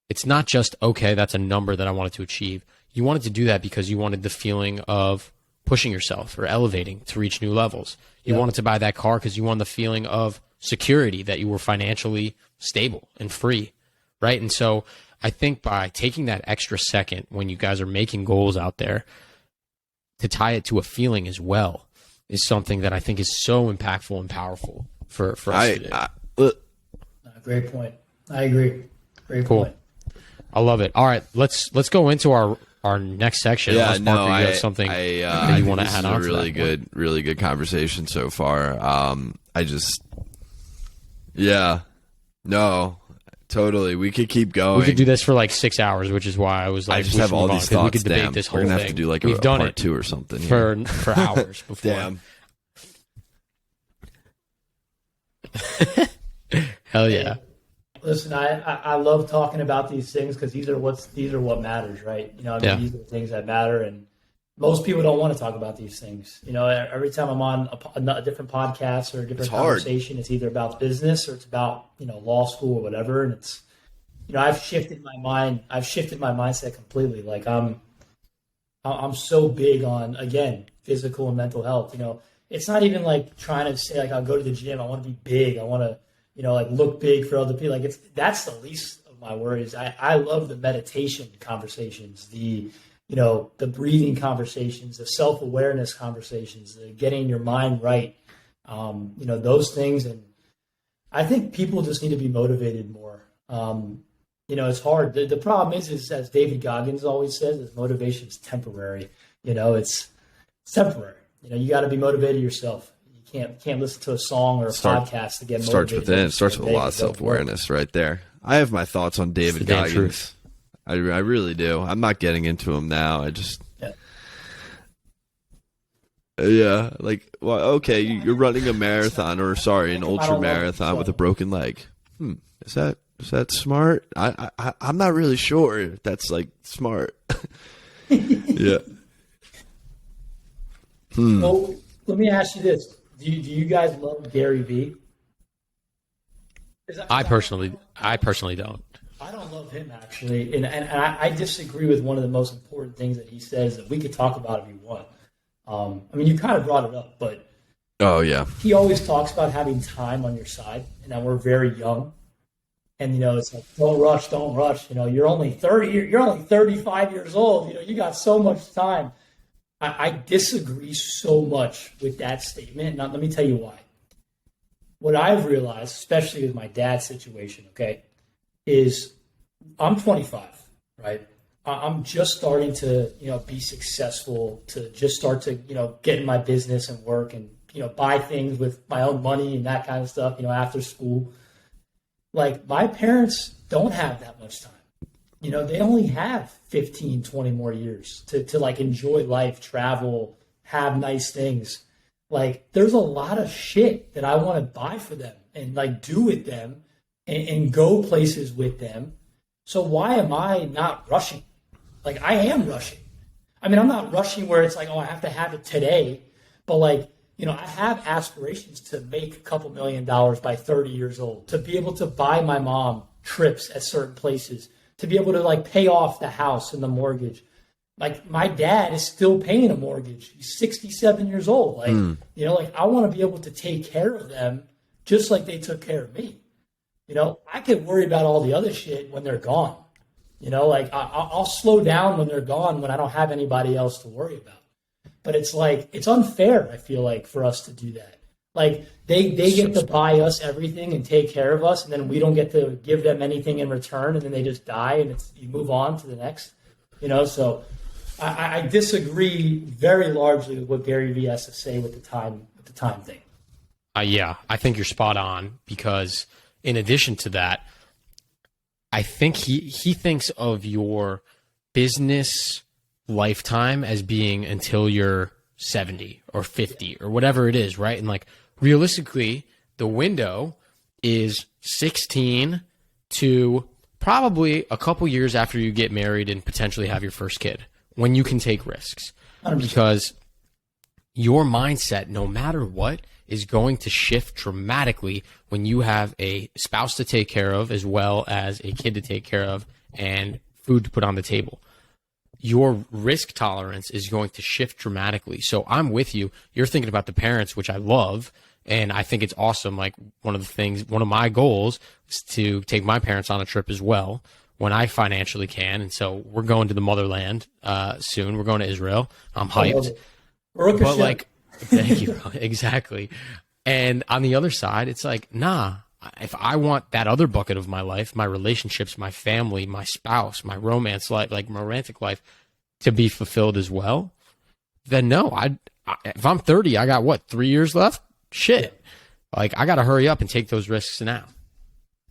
it's not just, okay, that's a number that I wanted to achieve. You wanted to do that because you wanted the feeling of pushing yourself or elevating to reach new levels. You wanted to buy that car because you wanted the feeling of security, that you were financially stable and free, right? And so I think by taking that extra second when you guys are making goals out there to tie it to a feeling as well is something that I think is so impactful and powerful for us to do. Great point. I agree. Great Cool. point. I love it. All right, let's go into our next section. Yeah, Unless, Parker, you have something that you want to add on. This is a really good conversation so far. Totally. We could keep going. We could do this for like 6 hours, which is why I was like, I just have all these thoughts. We could debate this whole We're gonna thing. have to do like We've a done part it 2 or something for hours before. Damn. Hell yeah. Listen, I love talking about these things because these are what matters, right? You know, I mean, these are the things that matter, and most people don't want to talk about these things. You know, every time I'm on a different podcast or a different conversation, it's either about business or it's about, you know, law school or whatever. And it's, you know, I've shifted my mindset completely. Like I'm so big on, again, physical and mental health. You know, it's not even like trying to say like I'll go to the gym. I want to be big. I want to, you know, like look big for other people. Like that's the least of my worries. I love the meditation conversations, the breathing conversations, the self-awareness conversations, the getting your mind right. You know, those things. And I think people just need to be motivated more. You know, it's hard. The problem is as David Goggins always says, is motivation is temporary. You know, it's temporary. You know, you got to be motivated yourself. You can't listen to a song or a podcast to get motivated. Starts within. It starts with a lot of self-awareness right there. I have my thoughts on David Goggins. I really do. I'm not getting into him now. I just like, well, okay, you're running a marathon an ultra marathon with a broken leg. Is that smart? I'm not really sure if that's like smart. Yeah. Well, let me ask you this: Do you guys love Gary Vee? I personally don't. I don't love him actually, and I disagree with one of the most important things that he says that we could talk about if you want. I mean, you kind of brought it up, but he always talks about having time on your side, and that we're very young, and you know, it's like don't rush. You know, you're only 35 years old. You know, you got so much time. I disagree so much with that statement. Now, let me tell you why. What I've realized, especially with my dad's situation, okay, is I'm 25, right? I'm just starting to, you know, be successful, to just start to, you know, get in my business and work and, you know, buy things with my own money and that kind of stuff, you know, after school. Like, my parents don't have that much time. You know, they only have 15, 20 more years to like enjoy life, travel, have nice things. Like, there's a lot of shit that I want to buy for them and like do with them and go places with them. So why am I not rushing? Like, I am rushing. I mean, I'm not rushing where it's like, oh, I have to have it today. But like, you know, I have aspirations to make a couple $1 million by 30 years old, to be able to buy my mom trips at certain places, to be able to like pay off the house and the mortgage. Like, my dad is still paying a mortgage. He's 67 years old. Like, you know, like, I want to be able to take care of them just like they took care of me. You know, I could worry about all the other shit when they're gone. You know, like, I'll slow down when they're gone, when I don't have anybody else to worry about. But it's like, it's unfair, I feel like, for us to do that. Like, they get to buy us everything and take care of us, and then we don't get to give them anything in return, and then they just die, and you move on to the next. You know, so I disagree very largely with what Gary Vee has to say with the time thing. Yeah, I think you're spot on, because in addition to that, I think he thinks of your business lifetime as being until you're 70 or 50 or whatever it is, right? And like, realistically, the window is 16 to probably a couple years after you get married and potentially have your first kid, when you can take risks. 100%. Because your mindset, no matter what, is going to shift dramatically when you have a spouse to take care of, as well as a kid to take care of and food to put on the table. Your risk tolerance is going to shift dramatically. So I'm with you. You're thinking about the parents, which I love, and I think it's awesome. Like, one of my goals is to take my parents on a trip as well, when I financially can. And so we're going to the motherland soon. We're going to Israel. I'm hyped. But like, thank you. Exactly. And on the other side, it's like, nah, if I want that other bucket of my life, my relationships, my family, my spouse, my romance life, like my romantic life to be fulfilled as well, then no, if I'm 30, I got what, 3 years left? Shit. Like I got to hurry up and take those risks now.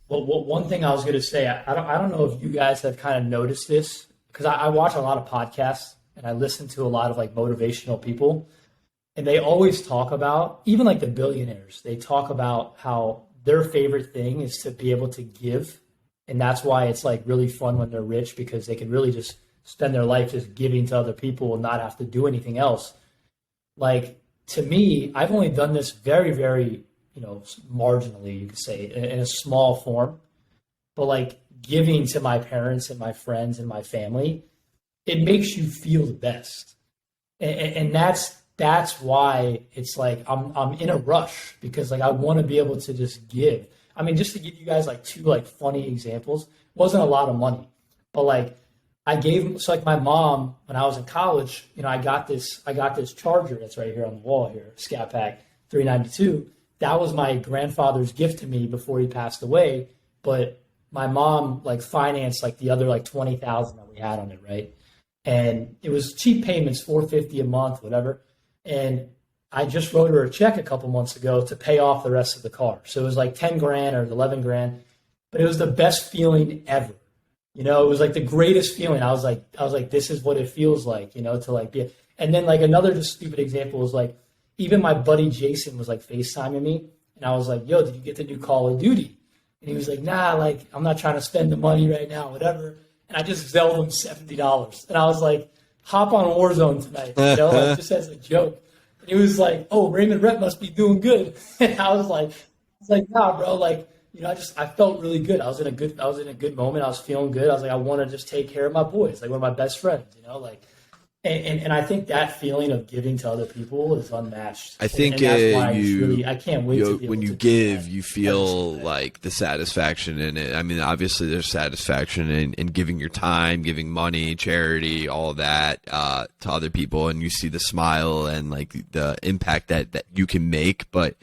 Well, one thing I was going to say, I don't know if you guys have kind of noticed this, because I watch a lot of podcasts and I listen to a lot of like motivational people, and they always talk about, even like the billionaires, they talk about how their favorite thing is to be able to give. And that's why it's like really fun when they're rich, because they can really just spend their life just giving to other people and not have to do anything else. Like to me, I've only done this very, very, marginally, you could say, in a small form, but like giving to my parents and my friends and my family, it makes you feel the best. And that's why it's like, I'm in a rush, because like, I want to be able to just give. I mean, just to give you guys like two like funny examples, it wasn't a lot of money, but like so like my mom, when I was in college, I got this charger that's right here on the wall here, Scat Pack 392. That was my grandfather's gift to me before he passed away. But my mom like financed like the other like $20,000 that we had on it, right? And it was cheap payments, $450 a month, whatever. And I just wrote her a check a couple months ago to pay off the rest of the car. So it was like 10 grand or 11 grand, but it was the best feeling ever. It was like the greatest feeling. I was like, this is what it feels like, to like be. And then like another just stupid example was like, even my buddy Jason was like FaceTiming me, and I was like, yo, did you get the new Call of Duty? And he was like, nah, like I'm not trying to spend the money right now, whatever. And I just Zelled him $70. And I was like, hop on Warzone tonight, like just as a joke. And he was like, oh, Raymond Rep must be doing good. And I was like, nah, bro, like, I felt really good. I was in a good moment. I was feeling good. I was like, I want to just take care of my boys, like one of my best friends, like. And I think that feeling of giving to other people is unmatched. I think that's why I can't wait to be able when you give, you feel like the satisfaction in it. I mean, obviously there's satisfaction in giving your time, giving money, charity, all of that to other people, and you see the smile and like the impact that you can make. But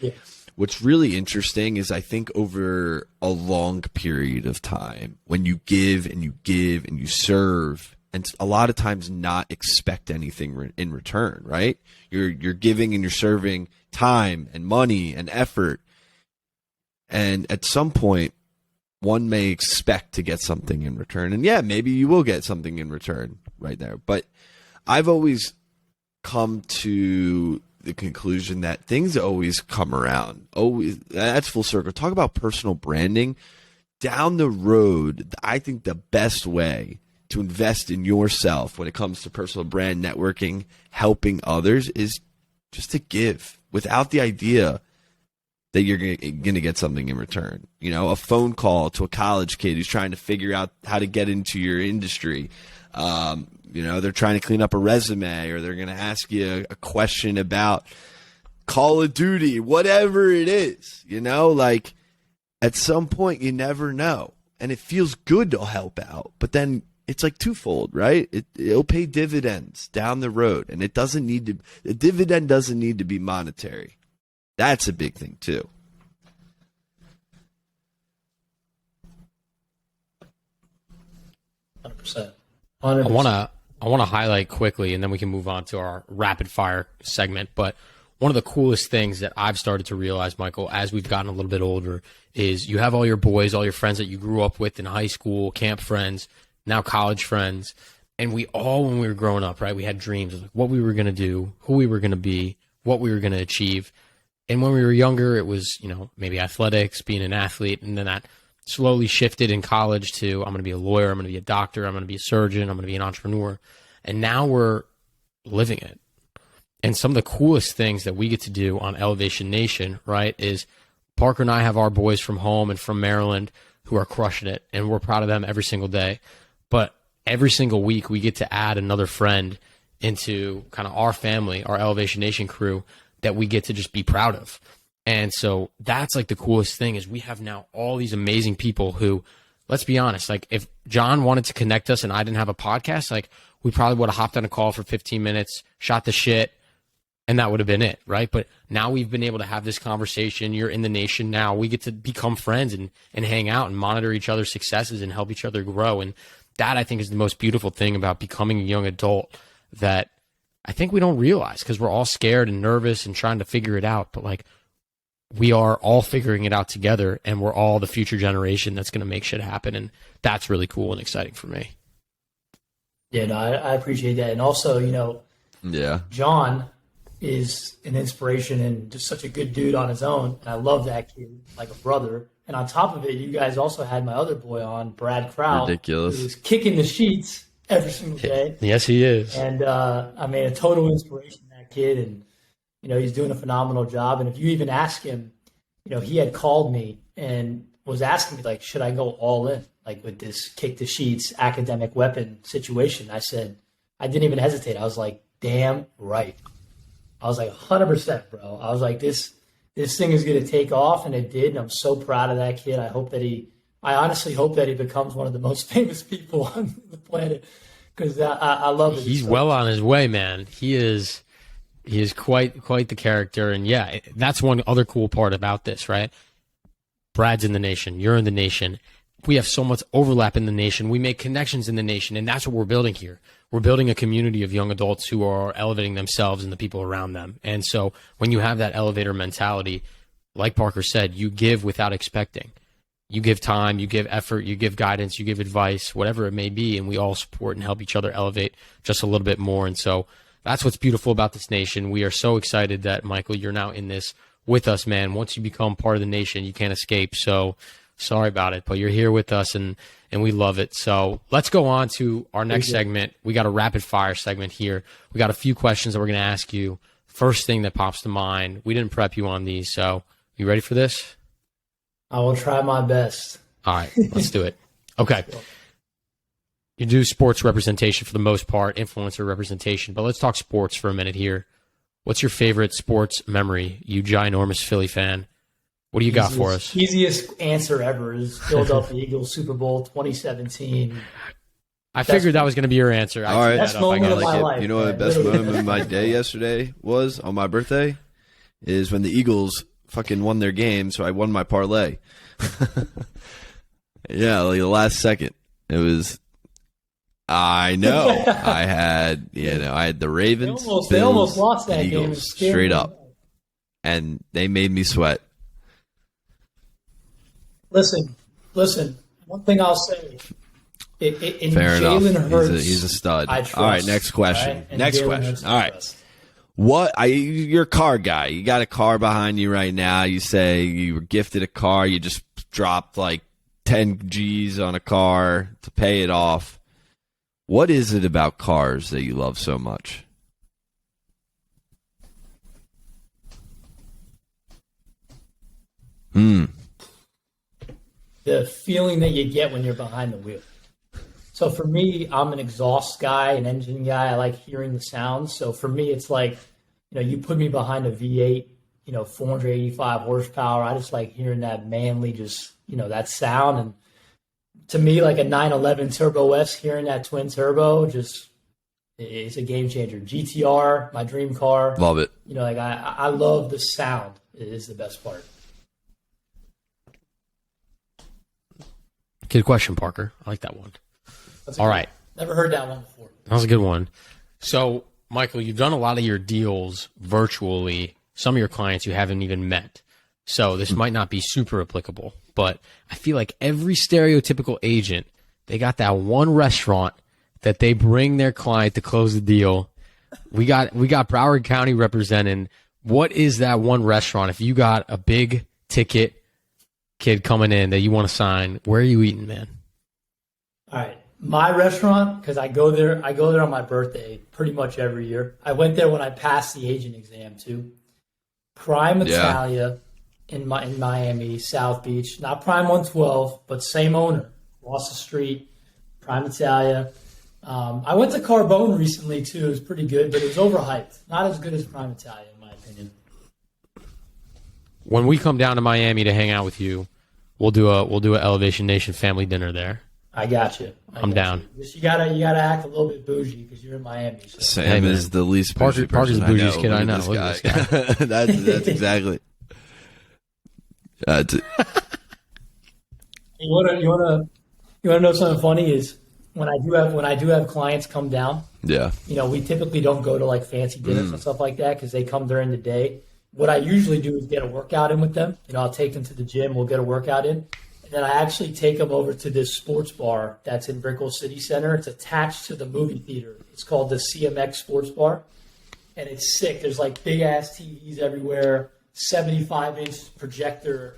what's really interesting is I think over a long period of time, when you give and you serve, and a lot of times not expect anything in return, right? You're giving and you're serving time and money and effort. And at some point, one may expect to get something in return. And yeah, maybe you will get something in return right there. But I've always come to the conclusion that things always come around. Always, that's full circle. Talk about personal branding. Down the road, I think the best way to invest in yourself when it comes to personal brand networking, helping others, is just to give without the idea that you're going to get something in return. A phone call to a college kid who's trying to figure out how to get into your industry. They're trying to clean up a resume, or they're going to ask you a question about Call of Duty, whatever it is, like at some point you never know. And it feels good to help out, but then it's like twofold, right? It'll pay dividends down the road, and the dividend doesn't need to be monetary. That's a big thing too. 100%. I want to highlight quickly, and then we can move on to our rapid fire segment. But one of the coolest things that I've started to realize, Michael, as we've gotten a little bit older, is you have all your boys, all your friends that you grew up with in high school, camp friends, now college friends, and we all, when we were growing up, right, we had dreams of like what we were going to do, who we were going to be, what we were going to achieve. And when we were younger, it was, maybe athletics, being an athlete, and then that slowly shifted in college to I'm going to be a lawyer, I'm going to be a doctor, I'm going to be a surgeon, I'm going to be an entrepreneur. And now we're living it. And some of the coolest things that we get to do on Elevation Nation, right, is Parker and I have our boys from home and from Maryland who are crushing it, and we're proud of them every single day. But every single week, we get to add another friend into kind of our family, our Elevation Nation crew, that we get to just be proud of. And so that's like the coolest thing, is we have now all these amazing people who, let's be honest. Like, if John wanted to connect us and I didn't have a podcast, like, we probably would have hopped on a call for 15 minutes, shot the shit, and that would have been it, right? But now we've been able to have this conversation. You're in the nation now. We get to become friends and hang out and monitor each other's successes and help each other grow. And that, I think, is the most beautiful thing about becoming a young adult that I think we don't realize, because we're all scared and nervous and trying to figure it out. But, like, we are all figuring it out together, and we're all the future generation that's going to make shit happen. And that's really cool and exciting for me. Yeah, no, I appreciate that. And also, John is an inspiration and just such a good dude on his own. And I love that kid like a brother. And on top of it, you guys also had my other boy on, Brad Crowell. Ridiculous. Who was kicking the sheets every single day. Yes, he is. And, a total inspiration, that kid. And, he's doing a phenomenal job. And if you even ask him, he had called me and was asking me, like, should I go all in? Like, with this kick the sheets academic weapon situation. I said, I didn't even hesitate. I was like, damn right. I was like, 100%, bro. I was like, this thing is going to take off, and it did. And I'm so proud of that kid. I honestly hope that he becomes one of the most famous people on the planet, because I love it. He's well on his way, man. He is quite the character. And yeah, that's one other cool part about this, right? Brad's in the nation. You're in the nation. We have so much overlap in the nation. We make connections in the nation, and that's what we're building here. We're building a community of young adults who are elevating themselves and the people around them. And so when you have that elevator mentality, like Parker said, you give without expecting. You give time, you give effort, you give guidance, you give advice, whatever it may be, and we all support and help each other elevate just a little bit more. And so that's what's beautiful about this nation. We are so excited that, Michael, you're now in this with us, man. Once you become part of the nation, you can't escape. So sorry about it, but you're here with us, and we love it. So let's go on to our next segment. We got a rapid fire segment here. We got a few questions that we're going to ask you. First thing that pops to mind. We didn't prep you on these, so you ready for this? I will try my best. All right, let's do it. Okay. You do sports representation for the most part, influencer representation, but let's talk sports for a minute here. What's your favorite sports memory, you ginormous Philly fan? What do you got for us? Easiest answer ever is Philadelphia Eagles Super Bowl 2017. I figured that was going to be your answer. All right. Best moment of my life. You know what the best moment of my day yesterday was on my birthday? Is when the Eagles fucking won their game, so I won my parlay. Yeah, like the last second. It was... I know. I had the Ravens. They almost lost that Eagles, game. Straight up. And they made me sweat. Listen. One thing I'll say. Fair enough. He's a stud. All right, next question. Right? Next question. All right. You're a car guy. You got a car behind you right now. You say you were gifted a car. You just dropped like 10 G's on a car to pay it off. What is it about cars that you love so much? The feeling that you get when you're behind the wheel. So for me, I'm an exhaust guy, an engine guy. I like hearing the sounds. So for me, it's like, you put me behind a V8, 485 horsepower. I just like hearing that manly, that sound. And to me, like a 911 Turbo S, hearing that twin turbo, it's a game changer. GTR, my dream car. Love it. I love the sound. It is the best part. Good question, Parker. I like that one. All right. Never heard that one before. That was a good one. So, Michael, you've done a lot of your deals virtually. Some of your clients you haven't even met. So this might not be super applicable, but I feel like every stereotypical agent, they got that one restaurant that they bring their client to close the deal. We got Broward County representing. What is that one restaurant? If you got a big ticket kid coming in that you want to sign, where are you eating, man? All right. My restaurant, because I go there on my birthday pretty much every year. I went there when I passed the agent exam too. Prime Italia in Miami, South Beach. Not Prime 112, but same owner. Across the street, Prime Italia. I went to Carbone recently too. It was pretty good, but it was overhyped. Not as good as Prime Italia, in my opinion. When we come down to Miami to hang out with you, We'll do a Elevation Nation family dinner there. I got you. I'm down. You gotta act a little bit bougie because you're in Miami. So. Sam is the least bougie Parker's the bougiest kid I know. Look Look at at this guy. That's exactly. You wanna know something funny is when I do have clients come down. Yeah. We typically don't go to like fancy dinners and stuff like that because they come during the day. What I usually do is get a workout in with them. I'll take them to the gym. We'll get a workout in. And then I actually take them over to this sports bar that's in Brickell City Center. It's attached to the movie theater. It's called the CMX Sports Bar. And it's sick. There's like big-ass TVs everywhere, 75-inch projector.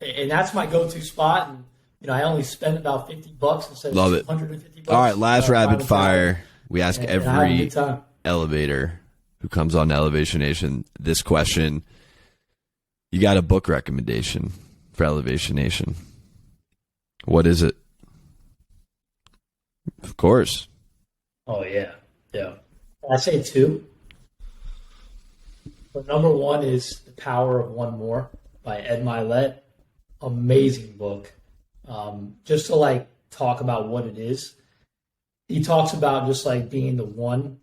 And that's my go-to spot. And, I only spend about $50 instead of $150. All right, last rapid fire. We ask every elevator who comes on Elevation Nation this question. You got a book recommendation for Elevation Nation? What is it? Of course. Oh, yeah. I say two. So number one is The Power of One More by Ed Milet. Amazing book. Just to talk about what it is. He talks about just being the one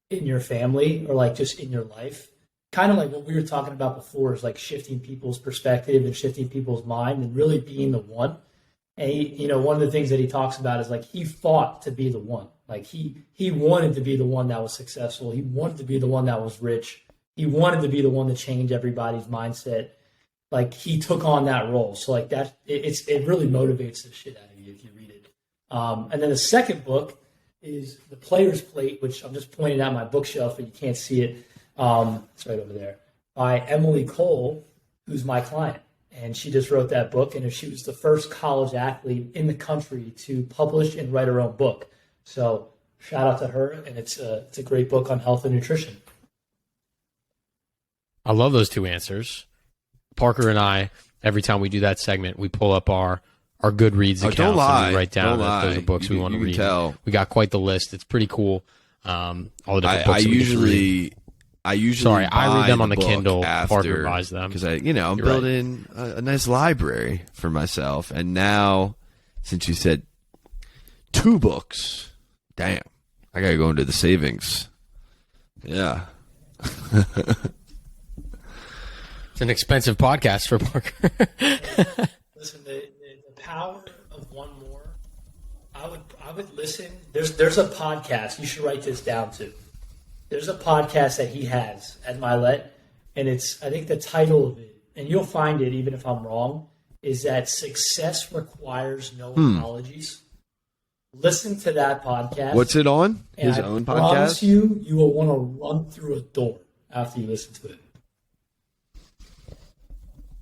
in your family or just in your life. Kind of like what we were talking about before is shifting people's perspective and shifting people's mind and really being the one. And he, one of the things that he talks about is he fought to be the one. He wanted to be the one that was successful. He wanted to be the one that was rich. He wanted to be the one to change everybody's mindset. He took on that role. So that it really motivates the shit out of you if you read it. And then the second book is The Player's Plate, which I'm just pointing out my bookshelf, but you can't see it. It's right over there, by Emily Cole, who's my client. And she just wrote that book, and she was the first college athlete in the country to publish and write her own book. So shout out to her, and it's a great book on health and nutrition. I love those two answers. Parker and I, every time we do that segment, we pull up our Goodreads accounts and we write down if those are books we want to read. Tell. We got quite the list. It's pretty cool. All the different books I usually I read them on the book Kindle. after, Parker buys them because I'm building a nice library for myself. And now, since you said two books, damn, I gotta go into the savings. Yeah. It's an expensive podcast for Parker. Listen, the power of one more. I would listen. There's a podcast. You should write this down too. There's a podcast that he has at Milet, and I think the title of it, and you'll find it even if I'm wrong, is that Success Requires No Apologies. Listen to that podcast. What's it on? His own podcast? I promise you will want to run through a door after you listen to it.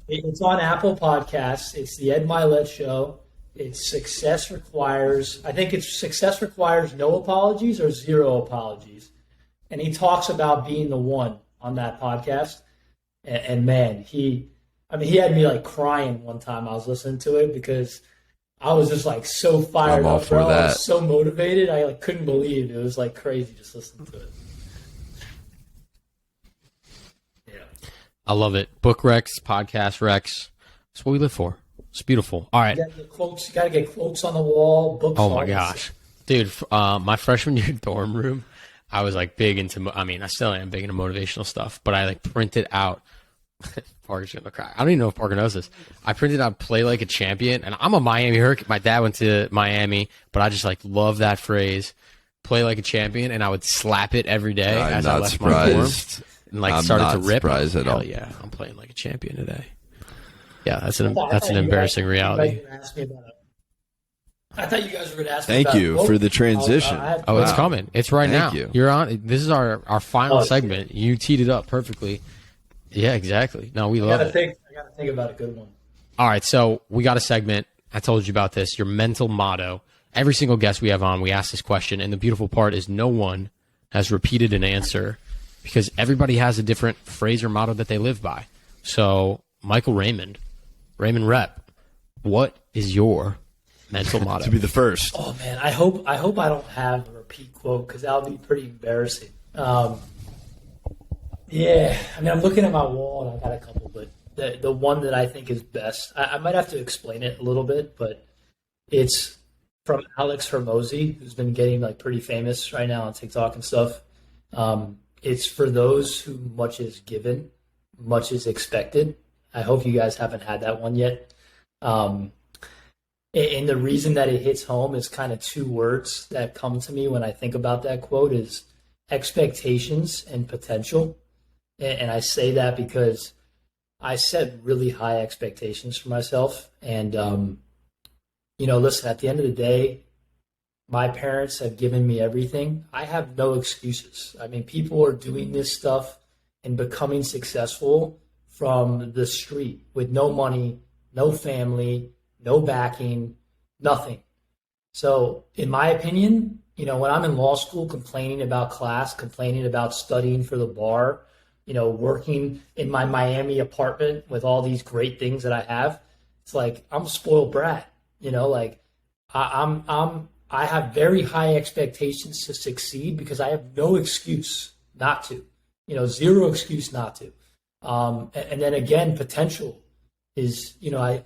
It's on Apple Podcasts. It's the Ed Milet Show. It's Success Requires No Apologies or Zero Apologies. And he talks about being the one on that podcast. And man, he had me crying one time I was listening to it because I was just so fired up, bro. I was so motivated. I couldn't believe it. It was crazy just listening to it. Yeah. I love it. Book Rex, podcast Rex. That's what we live for. It's beautiful. All right. You got to get quotes on the wall. Books. Oh my gosh, dude! My freshman year dorm room, I was big into. I still am big into motivational stuff. But I printed out. Parker's gonna cry. I don't even know if Parker knows this. I printed out "Play Like a Champion," and I'm a Miami Hurricane. My dad went to Miami, but I just love that phrase, "Play like a champion," and I would slap it every day as I left my dorm. And started to rip. At all. Yeah, I'm playing like a champion today. Yeah, that's an embarrassing reality. I thought you guys were going to ask me Thank you for the transition. It's coming. It's right now. You. You're on. This is our final segment. You teed it up perfectly. Yeah, exactly. No, we love it. I got to think about a good one. All right, so we got a segment. I told you about this. Your mental motto. Every single guest we have on, we ask this question, and the beautiful part is no one has repeated an answer because everybody has a different phrase or motto that they live by. So, Michael Raymond Rep, what is your mental motto? To be the first. Oh man, I hope I don't have a repeat quote because that would be pretty embarrassing. Yeah, I'm looking at my wall and I got a couple, but the one that I think is best. I might have to explain it a little bit, but it's from Alex Hermosi, who's been getting like pretty famous right now on TikTok and stuff. It's for those who much is given, much is expected. I hope you guys haven't had that one yet. And the reason that it hits home is kind of two words that come to me when I think about that quote is expectations and potential. And I say that because I set really high expectations for myself. And, listen, at the end of the day, my parents have given me everything. I have no excuses. I mean, people are doing this stuff and becoming successful from the street with no money, no family, no backing, nothing. So in my opinion, when I'm in law school complaining about class, complaining about studying for the bar, working in my Miami apartment with all these great things that I have, it's like I'm a spoiled brat. I have very high expectations to succeed because I have no excuse not to, zero excuse not to. And then again, potential is,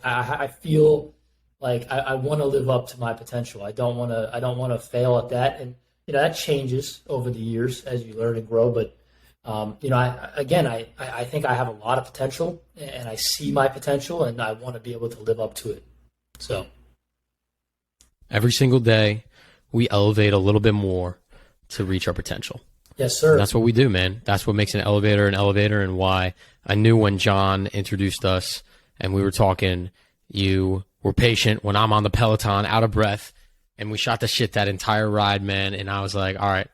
I feel like I want to live up to my potential. I don't want to fail at that. And, that changes over the years as you learn and grow. But, I think I have a lot of potential and I see my potential and I want to be able to live up to it. So. Every single day, we elevate a little bit more to reach our potential. Yes, sir. And that's what we do, man. That's what makes an elevator, and why I knew when John introduced us and we were talking, you were patient when I'm on the Peloton, out of breath, and we shot the shit that entire ride, man. And I was like, all right,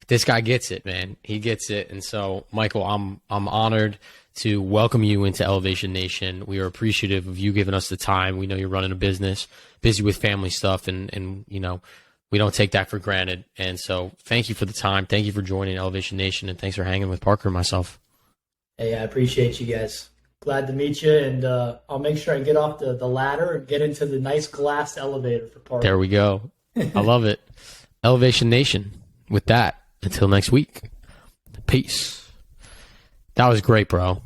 this guy gets it, man. He gets it. And so, Michael, I'm honored to welcome you into Elevation Nation. We are appreciative of you giving us the time. We know you're running a business, busy with family stuff, and we don't take that for granted. And so thank you for the time. Thank you for joining Elevation Nation, and thanks for hanging with Parker and myself. Hey, I appreciate you guys. Glad to meet you, and I'll make sure I get off the ladder and get into the nice glass elevator for Parker. There we go. I love it. Elevation Nation. With that, until next week, peace. That was great, bro.